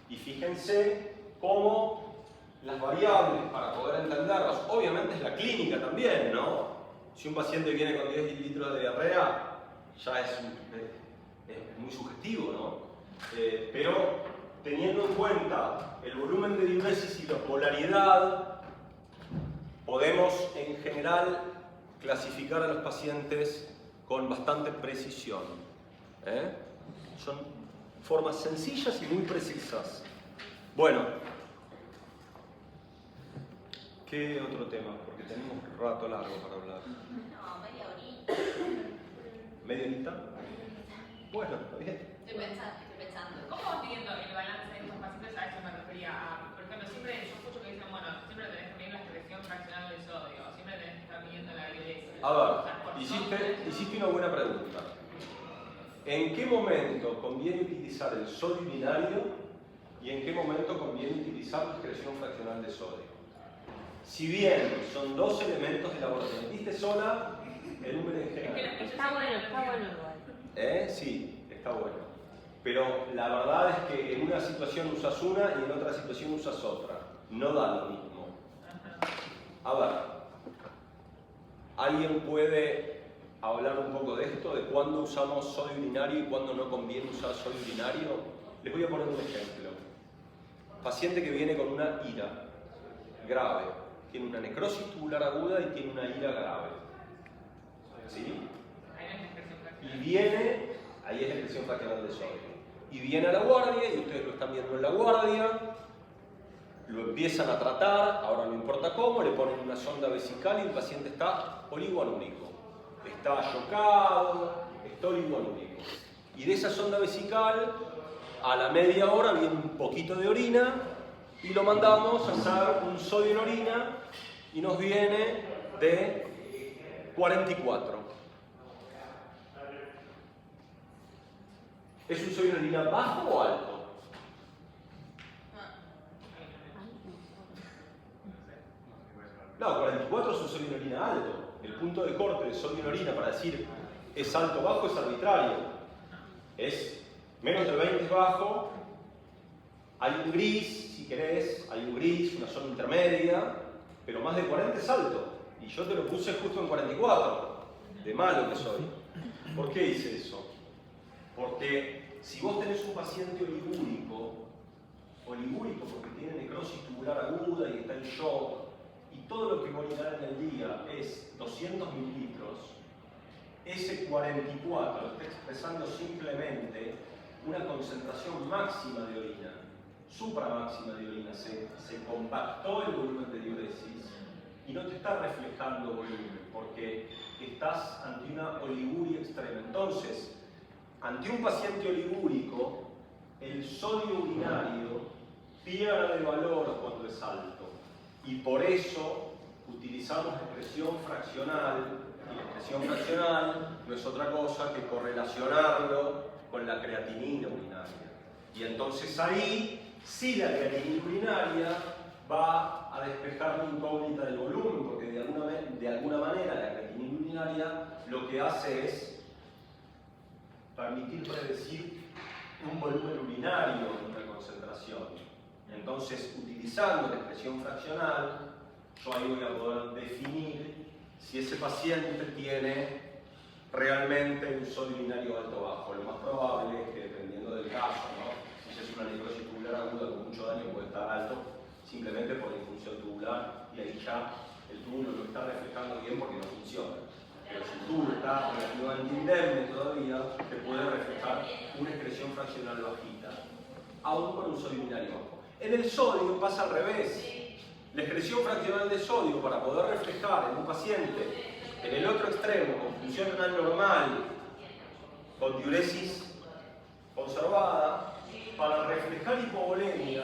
Y fíjense cómo las variables para poder entenderlas, obviamente es la clínica también, ¿no? Si un paciente viene con 10 litros de diarrea, ya es muy subjetivo, ¿no? Pero teniendo en cuenta el volumen de diuresis y la polaridad, podemos en general clasificar a los pacientes con bastante precisión. Son formas sencillas y muy precisas. Bueno, ¿qué otro tema? Porque tenemos un rato largo para hablar. No, media horita. ¿Media horita? Bueno, está bien. Estoy pensando. ¿Cómo vas midiendo el balance de estos pacientes? A eso me refería a, por ejemplo, siempre yo escucho que dicen, bueno, siempre tenés que medir la expresión fraccional del sodio, siempre tenés que estar midiendo la diuresis. A ver, hiciste una buena pregunta. ¿En qué momento conviene utilizar el sodio binario y en qué momento conviene utilizar la excreción fraccional de sodio? Si bien son dos elementos de laboratorio, ¿viste sola? El número en general. Está bueno igual. Sí, está bueno. Pero la verdad es que en una situación usas una y en otra situación usas otra. No da lo mismo. A ver, ¿alguien puede hablar un poco de esto? ¿De cuándo usamos sodio urinario y cuándo no conviene usar sodio urinario? Les voy a poner un ejemplo. Paciente que viene con una ira grave. Tiene una necrosis tubular aguda y tiene una ira grave. ¿Sí? Ahí no es expresión Y fraccional. viene, ahí es la expresión fraccional de sodio. Y viene a la guardia, y ustedes lo están viendo en la guardia, lo empiezan a tratar, ahora no importa cómo, le ponen una sonda vesical y el paciente está oligoanúrico. Está chocado, está oligoanúrico. Y de esa sonda vesical, a la media hora viene un poquito de orina y lo mandamos a hacer un sodio en orina y nos viene de 44. ¿Es un sodio en orina bajo o alto? No, 44 es un sodio en orina alto. El punto de corte de sodio en orina para decir es alto o bajo es arbitrario. Es menos de 20 es bajo, hay un gris, si querés, hay un gris, una zona intermedia, pero más de 40 es alto. Y yo te lo puse justo en 44, de malo que soy. ¿Por qué hice eso? Porque si vos tenés un paciente oligúrico porque tiene necrosis tubular aguda y está en shock, y todo lo que va a orinar en el día es 200 mililitros, ese 44 está expresando simplemente una concentración máxima de orina, supramáxima de orina, se compactó el volumen de diuresis y no te está reflejando volumen porque estás ante una oliguria extrema. Entonces, ante un paciente oligúrico, el sodio urinario pierde valor cuando es alto y por eso utilizamos la expresión fraccional, y la expresión fraccional no es otra cosa que correlacionarlo con la creatinina urinaria. Y entonces ahí, sí, la creatinina urinaria va a despejar la incógnita del volumen, porque de alguna manera la creatinina urinaria lo que hace es permitir predecir un volumen urinario en una concentración. Entonces, utilizando la expresión fraccional, yo ahí voy a poder definir si ese paciente tiene realmente un sodio urinario alto o bajo. Lo más probable es que, dependiendo del caso, ¿no? Si es una necrosis tubular aguda con mucho daño, puede estar alto simplemente por la infusión tubular y ahí ya el tubo no lo está reflejando bien porque no funciona. Pero si el tubo está relativamente indemne todavía, te puede reflejar una excreción fraccional bajita, aún con un sodio urinario bajo. En el sodio pasa al revés. La excreción fraccional de sodio, para poder reflejar en un paciente en el otro extremo, con función renal normal, con diuresis conservada, para reflejar hipovolemia,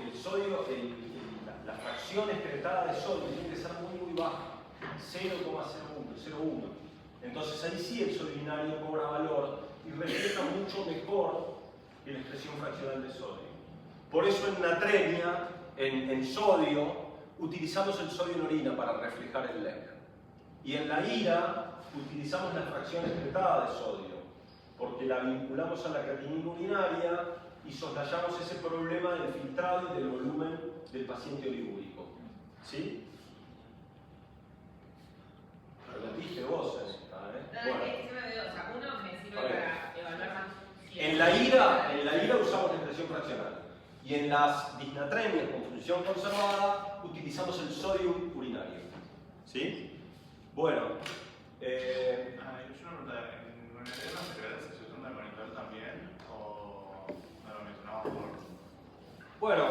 el sodio, la fracción excretada de sodio tiene que ser muy baja, 0,01, 0,1. Entonces ahí sí el sodio urinario cobra valor y refleja mucho mejor que la excreción fraccional de sodio. Por eso en natremia, en sodio, utilizamos el sodio en orina para reflejar el LEC. Y en la ira utilizamos la fracción excretada de sodio, porque la vinculamos a la creatinina urinaria y soslayamos ese problema del filtrado y del volumen del paciente oligúrico. ¿Sí? Lo metiste vos en esta, ¿eh? Bueno. Uno me sirve para evaluar más. En la ira usamos la expresión fraccional. Y en las disnatremias con función conservada utilizamos el sodio urinario. ¿Sí? Bueno. Yo una pregunta, ¿en el edema cerebral se usa un monitor también o no lo mencionamos por...? Bueno,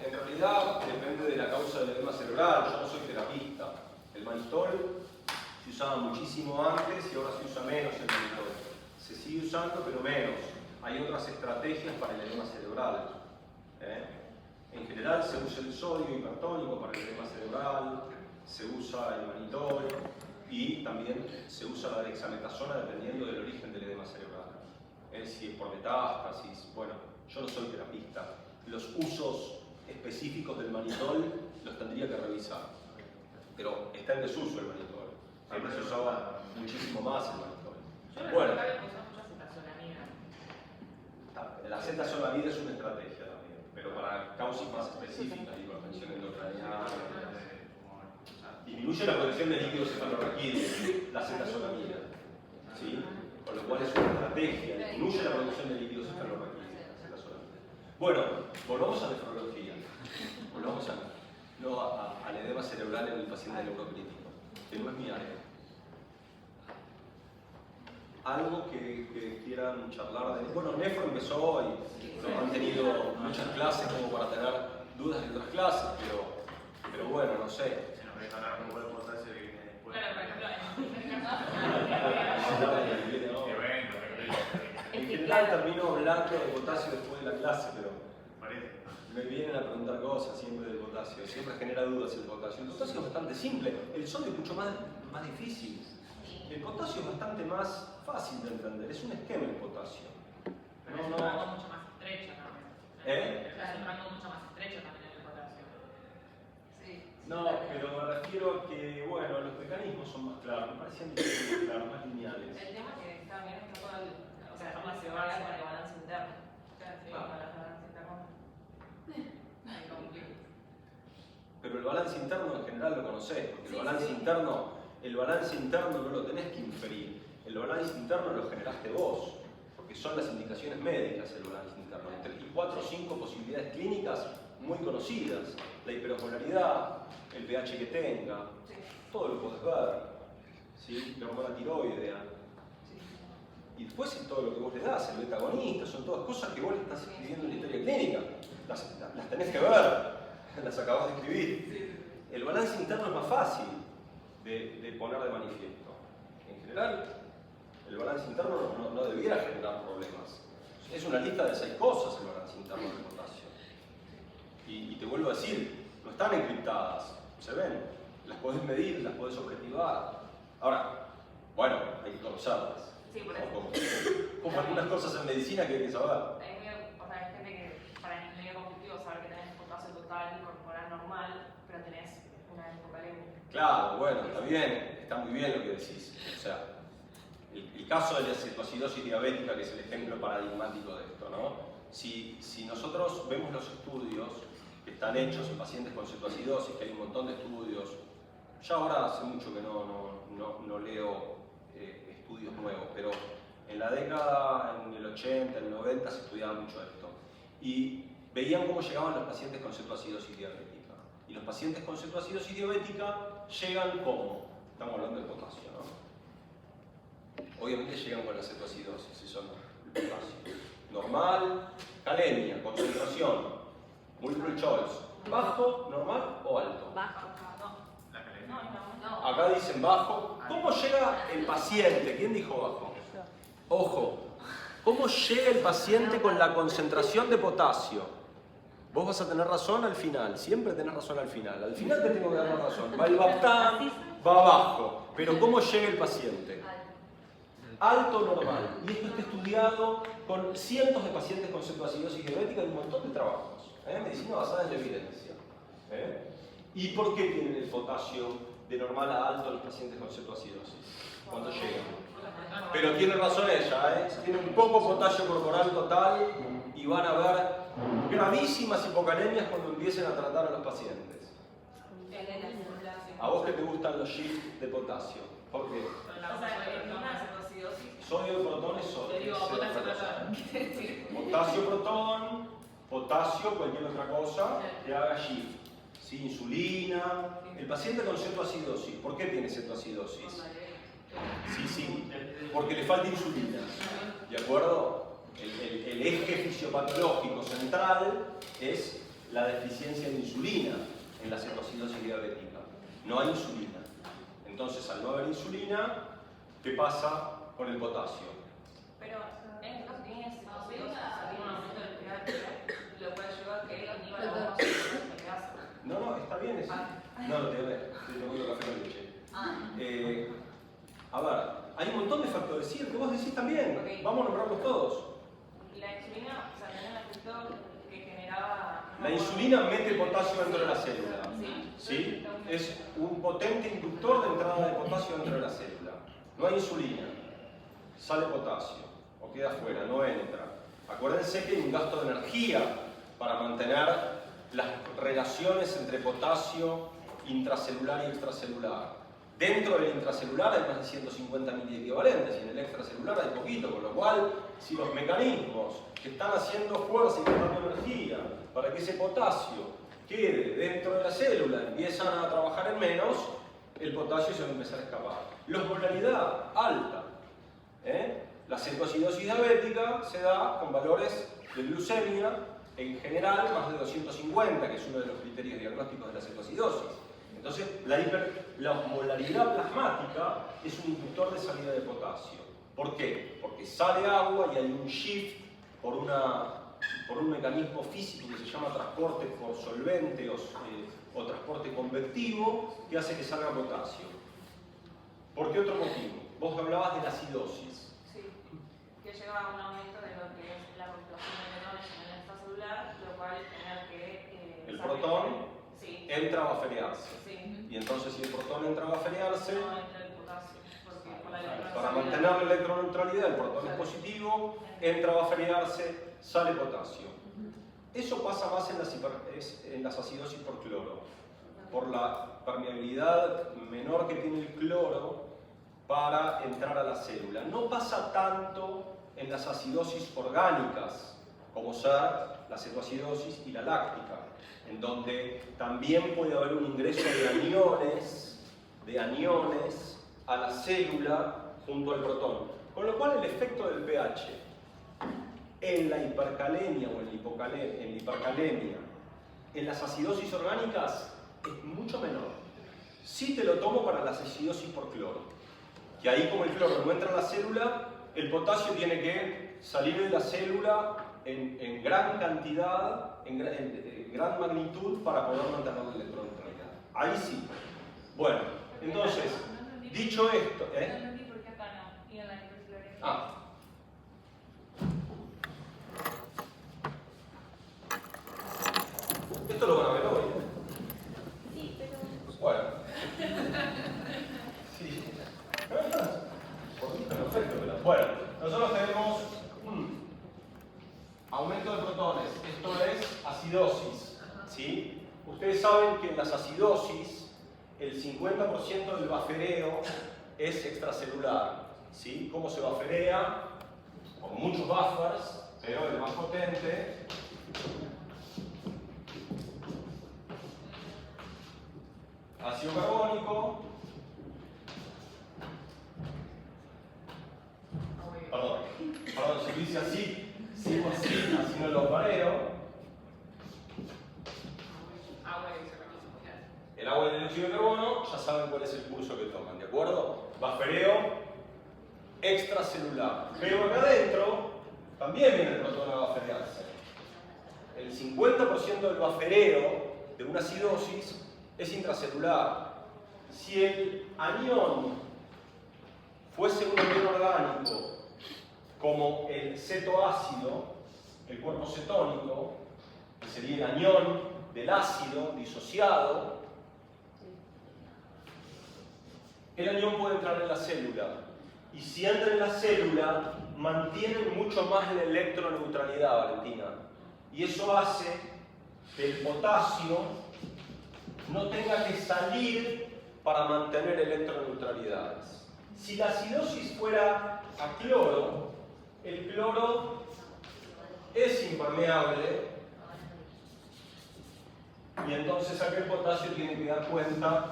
en realidad depende de la causa del edema cerebral. Yo no soy terapista. El manitol se usaba muchísimo antes y ahora se usa menos el manitol. Se sigue usando, pero menos. Hay otras estrategias para el edema cerebral. En general se usa el sodio hipertónico para el edema cerebral, se usa el manitol y también se usa la dexametasona dependiendo del origen del edema cerebral. Si es por metástasis, bueno, yo no soy terapista. Los usos específicos del manitol los tendría que revisar. Pero está en desuso el manitol. Antes se usaba muchísimo más el manitol. Bueno, la Z-solamida es una estrategia también, pero para causas más específicas, hipertensión endocraniana. Disminuye la producción de líquidos cefalorraquídeos, la Z-solamida. ¿Sí? Con lo cual es una estrategia, disminuye la producción de líquidos cefalorraquídeos, la Z-solamida. Bueno, volvamos a nefrología. Volvamos al edema cerebral en el paciente neurocrítico, que no es mi área. algo que quieran charlar de... Bueno, Nefro empezó y han tenido muchas clases como para tener dudas de otras clases, pero bueno, no sé. Si nos querés hablar un poco de potasio que viene después. Claro, por ejemplo, En general termino hablando de potasio después de la clase, pero Parece. me vienen a preguntar cosas siempre del potasio, siempre genera dudas el potasio. El potasio es bastante simple, el sodio es mucho más difícil. El potasio es bastante más fácil de entender, es un esquema el potasio. pero es un rango mucho más estrecho también. ¿Eh? Es un rango mucho más estrecho también el potasio. Sí. No, pero me refiero a que, bueno, los mecanismos son más claros, me parecían más claros, más lineales. El tema es que también está todo el, o sea, cómo se va con el balance interno. Sí, con el balance interno. Ahí complica. Pero el balance interno en general lo conocés, porque el balance interno no lo tenés que inferir, el balance interno lo generaste vos, porque son las indicaciones médicas el balance interno, entre 4 o 5 posibilidades clínicas muy conocidas, la hiperosmolaridad, el pH que tenga, todo lo podés ver, ¿sí? La hormona tiroidea, y después es todo lo que vos le das, el beta agonista, son todas cosas que vos le estás escribiendo en la historia clínica, las tenés que ver, las acabas de escribir. El balance interno es más fácil de poner de manifiesto. En general, el balance interno no debiera generar problemas. Es una lista de 6 cosas el balance interno del potasio. Y te vuelvo a decir, no están encriptadas, se ven, las podés medir, las podés objetivar. Ahora, bueno, hay que conocerlas. Sí, por eso. Como algunas cosas en medicina que hay que saber. Hay gente que para mí es medio conflictivo saber que tenés potasio total corporal normal, pero tenés una hipocalemia. Claro, bueno, está bien, está muy bien lo que decís. O sea, el caso de la cetoacidosis diabética, que es el ejemplo paradigmático de esto, ¿no? Si nosotros vemos los estudios que están hechos en pacientes con cetoacidosis, que hay un montón de estudios, ya ahora hace mucho que no leo estudios nuevos, pero en la década, en el 80, en el 90 se estudiaba mucho esto. Y veían cómo llegaban los pacientes con cetoacidosis diabética. Y los pacientes con cetoacidosis diabética llegan como, estamos hablando del potasio, ¿no? Obviamente llegan con la cetoacidosis, eso no, el potasio. Normal, calemia, concentración, múltiplo choice, bajo, normal o alto. Bajo. La que No. Acá dicen bajo. ¿Cómo llega el paciente? ¿Quién dijo bajo? Ojo. ¿Cómo llega el paciente con la concentración de potasio? Vos vas a tener razón al final, siempre tenés razón al final. Al final te tengo que dar la razón. Va el Baptán, va abajo. Pero ¿cómo llega el paciente? Alto normal. Y esto está estudiado con cientos de pacientes con cetoacidosis diabética y un montón de trabajos. Medicina basada en la evidencia. ¿Y por qué tienen el potasio de normal a alto los pacientes con cetoacidosis? Cuando llegan. Pero tiene razón ella, tienen poco potasio corporal total y van a ver gravísimas hipocalemias cuando empiecen a tratar a los pacientes. ¿A vos que te gustan los shifts de potasio? ¿Por qué? O sea, en una cetoacidosis. Sodio, protón, sodio. Te digo, potasio protón. Potasio, protón, potasio, cualquier otra cosa que haga shift. ¿Sí? Insulina. El paciente con cetoacidosis, ¿por qué tiene cetoacidosis? Sí, porque le falta insulina. ¿De acuerdo? El eje fisiopatológico central es la deficiencia de insulina en la cetoacidosis diabética. No hay insulina. Entonces, al no haber insulina, ¿qué pasa con el potasio? Pero en este caso tiene cetoacidosis, tiene un aumento del pH, lo puede llevar a que inhiba la bomba de grasa. No, está bien eso. No, te tomo café con leche. A ver, hay un montón de factores, sí, el que vos decís también. Ok. Vamos a nombrarlos todos. La insulina, o sea, tenía un efecto que generaba... La insulina mete potasio dentro de la célula. Sí. ¿Sí? Es un potente inductor de entrada de potasio dentro de la célula. No hay insulina, sale potasio, o queda afuera, no entra. Acuérdense que hay un gasto de energía para mantener las relaciones entre potasio intracelular y extracelular. Dentro del intracelular hay más de 150 miliequivalentes y en el extracelular hay poquito, con lo cual, si los mecanismos que están haciendo fuerza y gastando energía para que ese potasio quede dentro de la célula empiezan a trabajar en menos, el potasio se va a empezar a escapar. La osmolaridad alta. La cetoacidosis diabética se da con valores de glucemia, en general más de 250, que es uno de los criterios diagnósticos de la cetoacidosis. Entonces, la osmolaridad plasmática es un inductor de salida de potasio. ¿Por qué? Porque sale agua y hay un shift por un mecanismo físico que se llama transporte por solvente o transporte convectivo, que hace que salga potasio. ¿Por qué otro motivo? Vos hablabas de la acidosis. Sí, que lleva a un aumento de lo que es la concentración de metones en el extracelular, lo cual genera que El protón sí. entra a baferiarse. Sí. Y entonces si el protón entra a baferiarse, No entra el potasio, porque por la para mantener la electroneutralidad, el protón es positivo, entra a baferiarse, sale potasio. Eso pasa más en las acidosis por cloro, por la permeabilidad menor que tiene el cloro para entrar a la célula. No pasa tanto en las acidosis orgánicas, como ser la cetoacidosis y la láctica, en donde también puede haber un ingreso de aniones a la célula junto al protón. Con lo cual el efecto del pH en la hipercalemia o en la hipercalemia, en las acidosis orgánicas, es mucho menor. Sí te lo tomo para la acidosis por cloro, que ahí como el cloro no entra a la célula, el potasio tiene que salir de la célula en gran cantidad, en gran magnitud para poder mantener la electroneutralidad. Ahí sí. Bueno, entonces, dicho esto, No entendí por qué acá no, y en la hipercloresia. Esto lo van a ver hoy. Sí, pero... Bueno. Sí. Perfecto, pero bueno, nosotros tenemos aumento de protones, esto es acidosis, ¿sí? Ustedes saben que en las acidosis el 50% del bafereo es extracelular, ¿sí? ¿Cómo se baferea? Con muchos buffers, pero el más potente ácido carbónico, perdón, se dice así, sí o sí, así no lo pareo. El agua y el dióxido de carbono, ya saben cuál es el curso que toman, ¿de acuerdo? Bafereo extracelular. Pero acá adentro también viene el protón a baferearse. El 50% del bafereo de una acidosis es intracelular. Si el anión fuese un anión orgánico, como el cetoácido, el cuerpo cetónico, que sería el anión del ácido disociado, el anión puede entrar en la célula. Y si entra en la célula, mantiene mucho más la electroneutralidad, Valentina. Y eso hace que el potasio no tenga que salir para mantener electroneutralidades. Si la acidosis fuera a cloro, el cloro es impermeable y entonces aquel potasio tiene que dar cuenta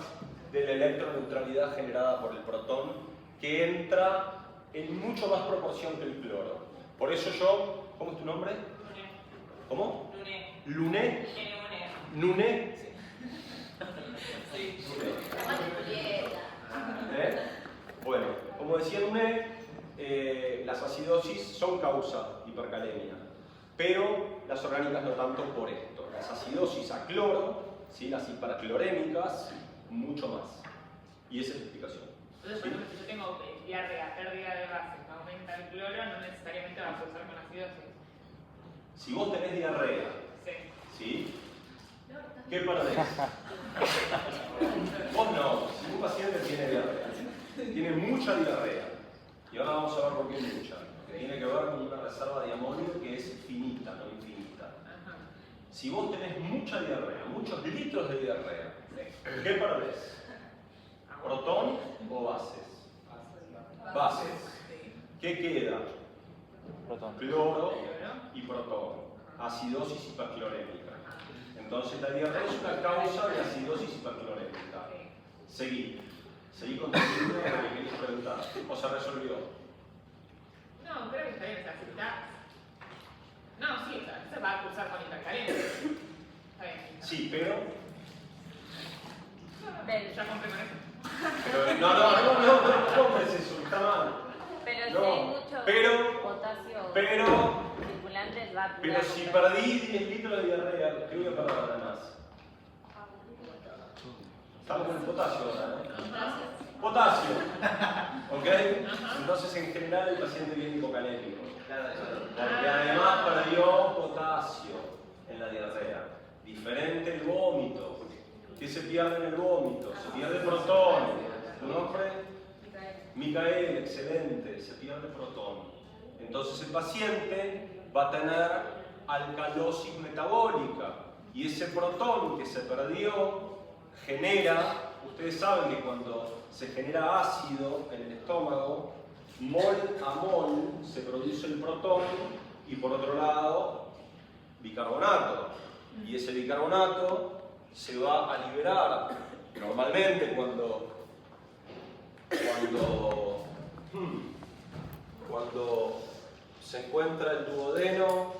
de la electroneutralidad generada por el protón, que entra en mucho más proporción que el cloro. Por eso yo, ¿cómo es tu nombre? Luné. ¿Cómo? Luné. Luné. N-U-N-E. Nuné. Sí. Bueno, como decía Luné, las acidosis son causa de hipercalemia, pero las orgánicas no tanto por esto. Las acidosis a cloro, ¿sí? Las hiperclorémicas, mucho más. Y esa es la explicación. Entonces, por ejemplo, si yo tengo diarrea, pérdida de base, aumenta el cloro, no necesariamente va a causar con acidosis. Si vos tenés diarrea, Sí. ¿sí? ¿Qué perdés? Vos no. Si un paciente tiene diarrea, tiene mucha diarrea, y ahora vamos a ver por qué mucha, que tiene que ver con una reserva de amonio que es finita, no infinita. Ajá. Si vos tenés mucha diarrea, muchos litros de diarrea, Sí. ¿qué perdés? ¿Protón o bases? Bases. ¿Qué queda? Cloro y protón. Acidosis hiperclorémica. Entonces la diarrea es una causa de acidosis hiperclorémica. Seguí con tu pregunta, lo que querías preguntar. ¿O se resolvió? necesitas. No, sí, o sea, se va a cursar con hipercarencia. Está bien. Sí, pero... Ya compré con eso. No compres eso, está mal. Pero No, si hay mucho pero- potasio circulantes, va a Pero si perdí 10 litros de diarrea, ¿qué voy a perder además? Estamos con el potasio ahora, ¿no? Potasio. ¿Ok? Entonces en general el paciente viene hipocalémico. Porque además perdió potasio en la diarrea. Diferente el vómito. ¿Qué se pierde en el vómito? Se pierde protón. ¿Tu nombre? Micael, excelente. Se pierde protón. Entonces el paciente va a tener alcalosis metabólica. Y ese protón que se perdió genera, ustedes saben que cuando se genera ácido en el estómago, mol a mol se produce el protón y por otro lado bicarbonato. Y ese bicarbonato se va a liberar normalmente cuando se encuentra el duodeno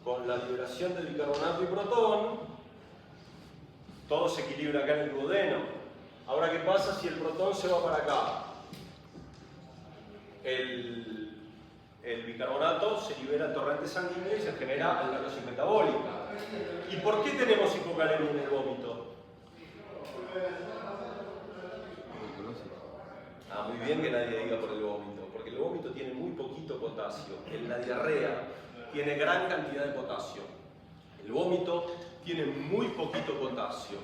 con la liberación del bicarbonato y protón, todo se equilibra acá en el duodeno. Ahora, ¿qué pasa si el protón se va para acá? El bicarbonato se libera en torrente sanguíneo y se genera alcalosis metabólica. ¿Y por qué tenemos hipocalemia en el vómito? Muy bien que nadie diga por el vómito, porque el vómito tiene muy poquito potasio. En la diarrea tiene gran cantidad de potasio. El vómito tiene muy poquito potasio.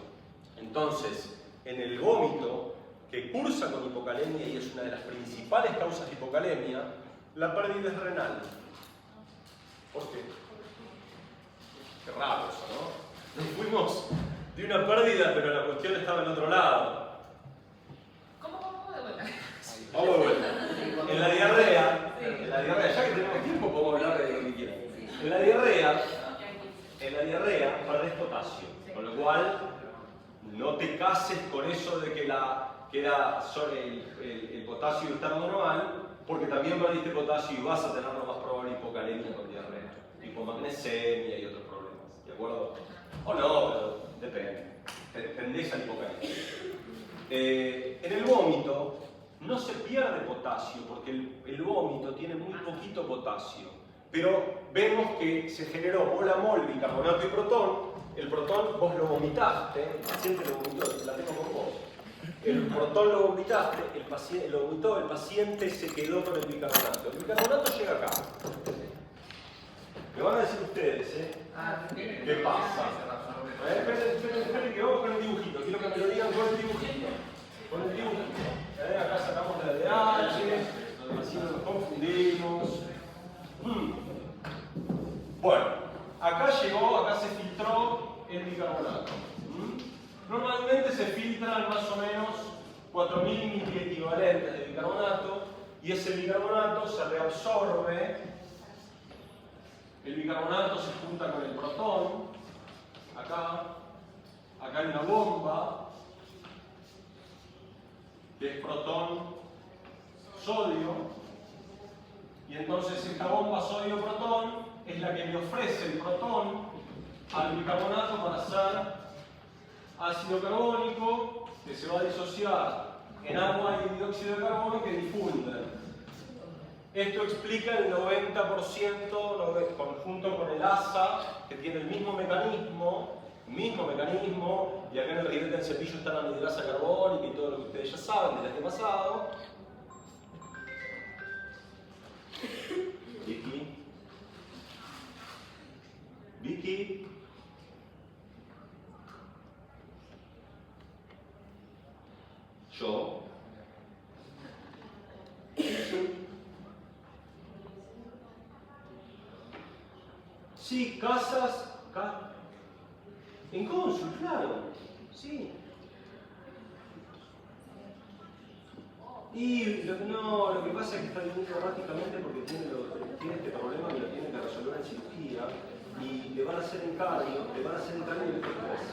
Entonces, en el vómito, que cursa con hipocalemia y es una de las principales causas de hipocalemia, la pérdida es renal. ¿Por qué? Qué raro eso, ¿no? Nos fuimos de una pérdida, pero la cuestión estaba en otro lado. ¿Cómo de vuelta? Vamos de vuelta. En la diarrea, ya que tenemos tiempo, podemos hablar de lo que quieran. En la diarrea perdés potasio, con lo cual no te cases con eso de que el potasio está normal, porque también perdiste potasio y vas a tener lo más probable hipocalemia con diarrea, hipomagnesemia y otros problemas, ¿de acuerdo? O no, pero depende. Tendés a la hipocalemia. En el vómito no se pierde potasio, porque el vómito tiene muy poquito potasio, pero vemos que se generó mol a mol, bicarbonato y protón. El protón vos lo vomitaste, el paciente lo vomitó, la tengo con vos. El protón lo vomitaste, lo vomitó, el paciente se quedó con el bicarbonato. El bicarbonato llega acá. Me van a decir ustedes, ¿qué pasa? Esperen que vamos con el dibujito. Quiero que me lo digan con el dibujito. Con el dibujito. Acá sacamos la DH, así no nos confundimos. Bueno, acá se filtró el bicarbonato. Normalmente se filtran más o menos 4.000 miliequivalentes de bicarbonato y ese bicarbonato se reabsorbe. El bicarbonato se junta con el protón. Acá hay una bomba que es protón sodio, y entonces esta bomba sodio-protón es la que le ofrece el protón al bicarbonato para hacer ácido carbónico, que se va a disociar en agua y dióxido de carbono, que difunde. Esto explica el 90% conjunto con el ASA, que tiene el mismo mecanismo, y acá en el ribete del cepillo está la anhidrasa carbónica y todo lo que ustedes ya saben del antepasado. Vicky. Yo. Sí, casas. En cónsul, claro. Sí. Y lo que pasa es que está viniendo erráticamente porque tiene este problema que lo tiene que resolver en cirugía y le van a hacer encargo, le van a hacer encargo de clase.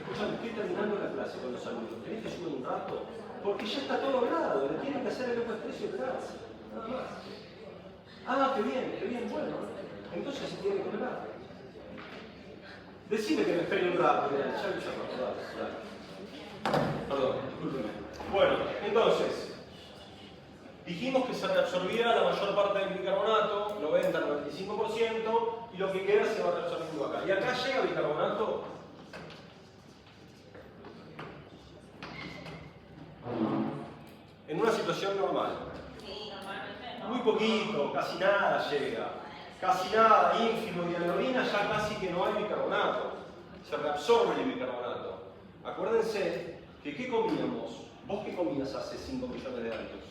Escuchame, estoy terminando la clase con los alumnos. ¿Querés que suba un rato? Porque ya está todo logrado, le tienen que hacer el ecoestrés y operarse. Nada más. Ah, qué bien, bueno. Entonces se tiene que colgar. Decime que me espere un rato, ya lo llamo, dale. Perdón, discúlpeme. Bueno, entonces, dijimos que se reabsorbía la mayor parte del bicarbonato, 90-95%, y lo que queda se va reabsorbiendo acá. Y acá llega bicarbonato. En una situación normal. Muy poquito, casi nada llega. Casi nada, ínfimo, y en la orina ya casi que no hay bicarbonato. Se reabsorbe el bicarbonato. Acuérdense que ¿qué comíamos? ¿Vos qué comías hace 5 millones de años?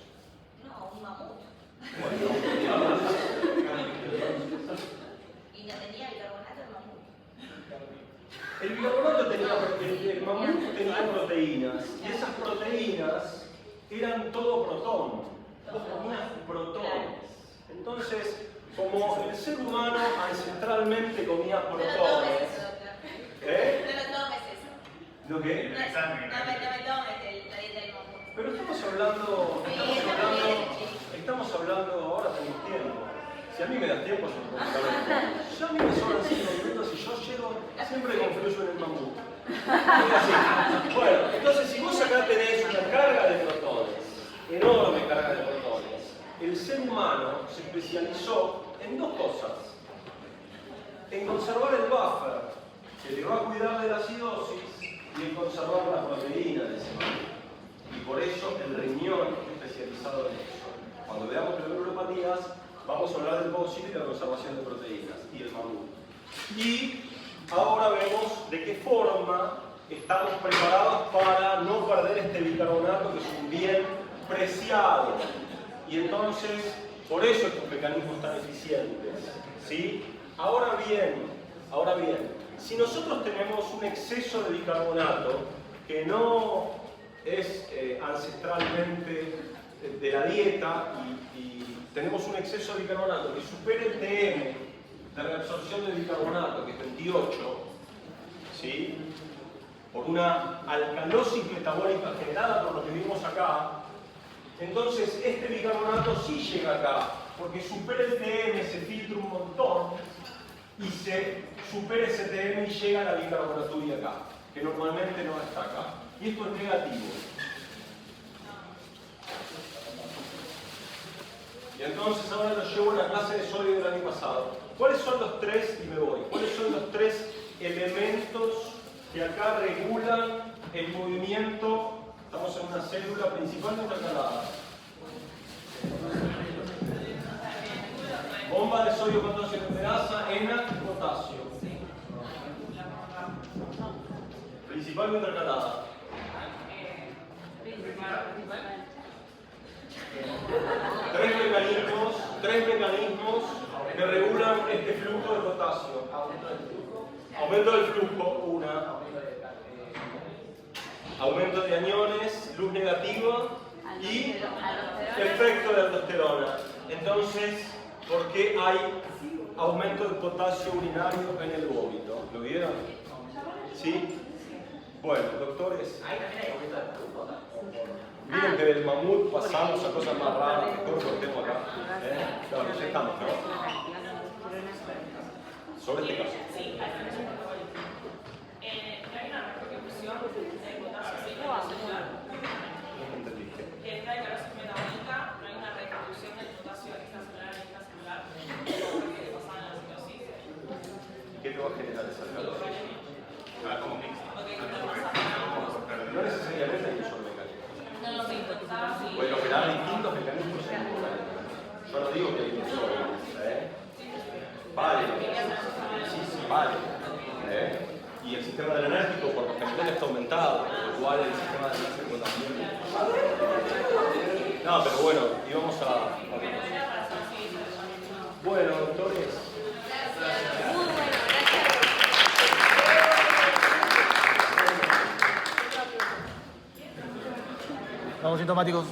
No, un mamut. Bueno, Y no tenía bicarbonato el mamut. el bicarbonato tenía, el mamut tenía proteínas, y esas proteínas eran todo protón. Vos comías protones. Entonces, como el ser humano ancestralmente comía No lo tomes protones. eso, doctor. ¿Eh? No lo tomes eso. ¿Lo qué? No me tomes la dieta del mamut. Pero estamos hablando, ahora tenemos tiempo. Si a mí me das tiempo, yo no puedo hablar. Ya a mí me sobran 5 minutos y yo llego, siempre confluyo en el mamut. Es así. Bueno, entonces si vos acá tenés una carga de protones, enorme carga de protones, el ser humano se especializó en dos cosas. En conservar el buffer, que le va a cuidar de la acidosis, y en conservar la proteína de ese mamut. Y por eso el riñón es especializado en eso. Cuando veamos glomerulopatías, vamos a hablar del bóxito y la conservación de proteínas, y el mamut. Y ahora vemos de qué forma estamos preparados para no perder este bicarbonato, que es un bien preciado. Y entonces, por eso estos mecanismos tan eficientes. ¿Sí? Ahora bien, si nosotros tenemos un exceso de bicarbonato que no es ancestralmente de la dieta y tenemos un exceso de bicarbonato que supere el TM de reabsorción de bicarbonato, que es 28, ¿sí? Por una alcalosis metabólica generada por lo que vimos acá, entonces este bicarbonato sí llega acá, porque supera el TM, se filtra un montón y se supera ese TM y llega a la bicarbonaturia acá, que normalmente no está acá. Y esto es negativo. Y entonces ahora lo llevo a la clase de sodio del año pasado. ¿Cuáles son los tres, y me voy, cuáles son los tres elementos que acá regulan el movimiento? Estamos en una célula principalmente intercalada. Bomba de sodio, potasio, nucleasa, ENA y potasio. Principalmente intercalada. Tres mecanismos que regulan este flujo de potasio. Aumento del flujo, aumento de aniones, luz negativa y efecto de aldosterona. Entonces, ¿por qué hay aumento del potasio urinario en el vómito? ¿Lo vieron? ¿Sí? Bueno, doctores. Miren que del mamut pasamos a cosas más raras, mejor cortemos acá. Claro, ya estamos, ¿no? Sobre este caso. Sí, hay una repercusión del potasio celular. No entendiste. Que trae calosis metabólica, no hay una repercusión del potasio extracelular y intracelular, como que pasaba en la citosis. ¿Qué te va a generar esa calor? Como mixto. No necesariamente hay un solo mecanismo. No, sí, sí. Pueden operar distintos mecanismos simultáneos. Yo no digo que hay un solo. Vale. Sí, vale. Y el sistema adrenérgico por lo general está aumentado, igual el sistema adrenérgico también. No, pero bueno, íbamos a... Bueno, doctores. Muy bueno, gracias. Vamos sintomáticos.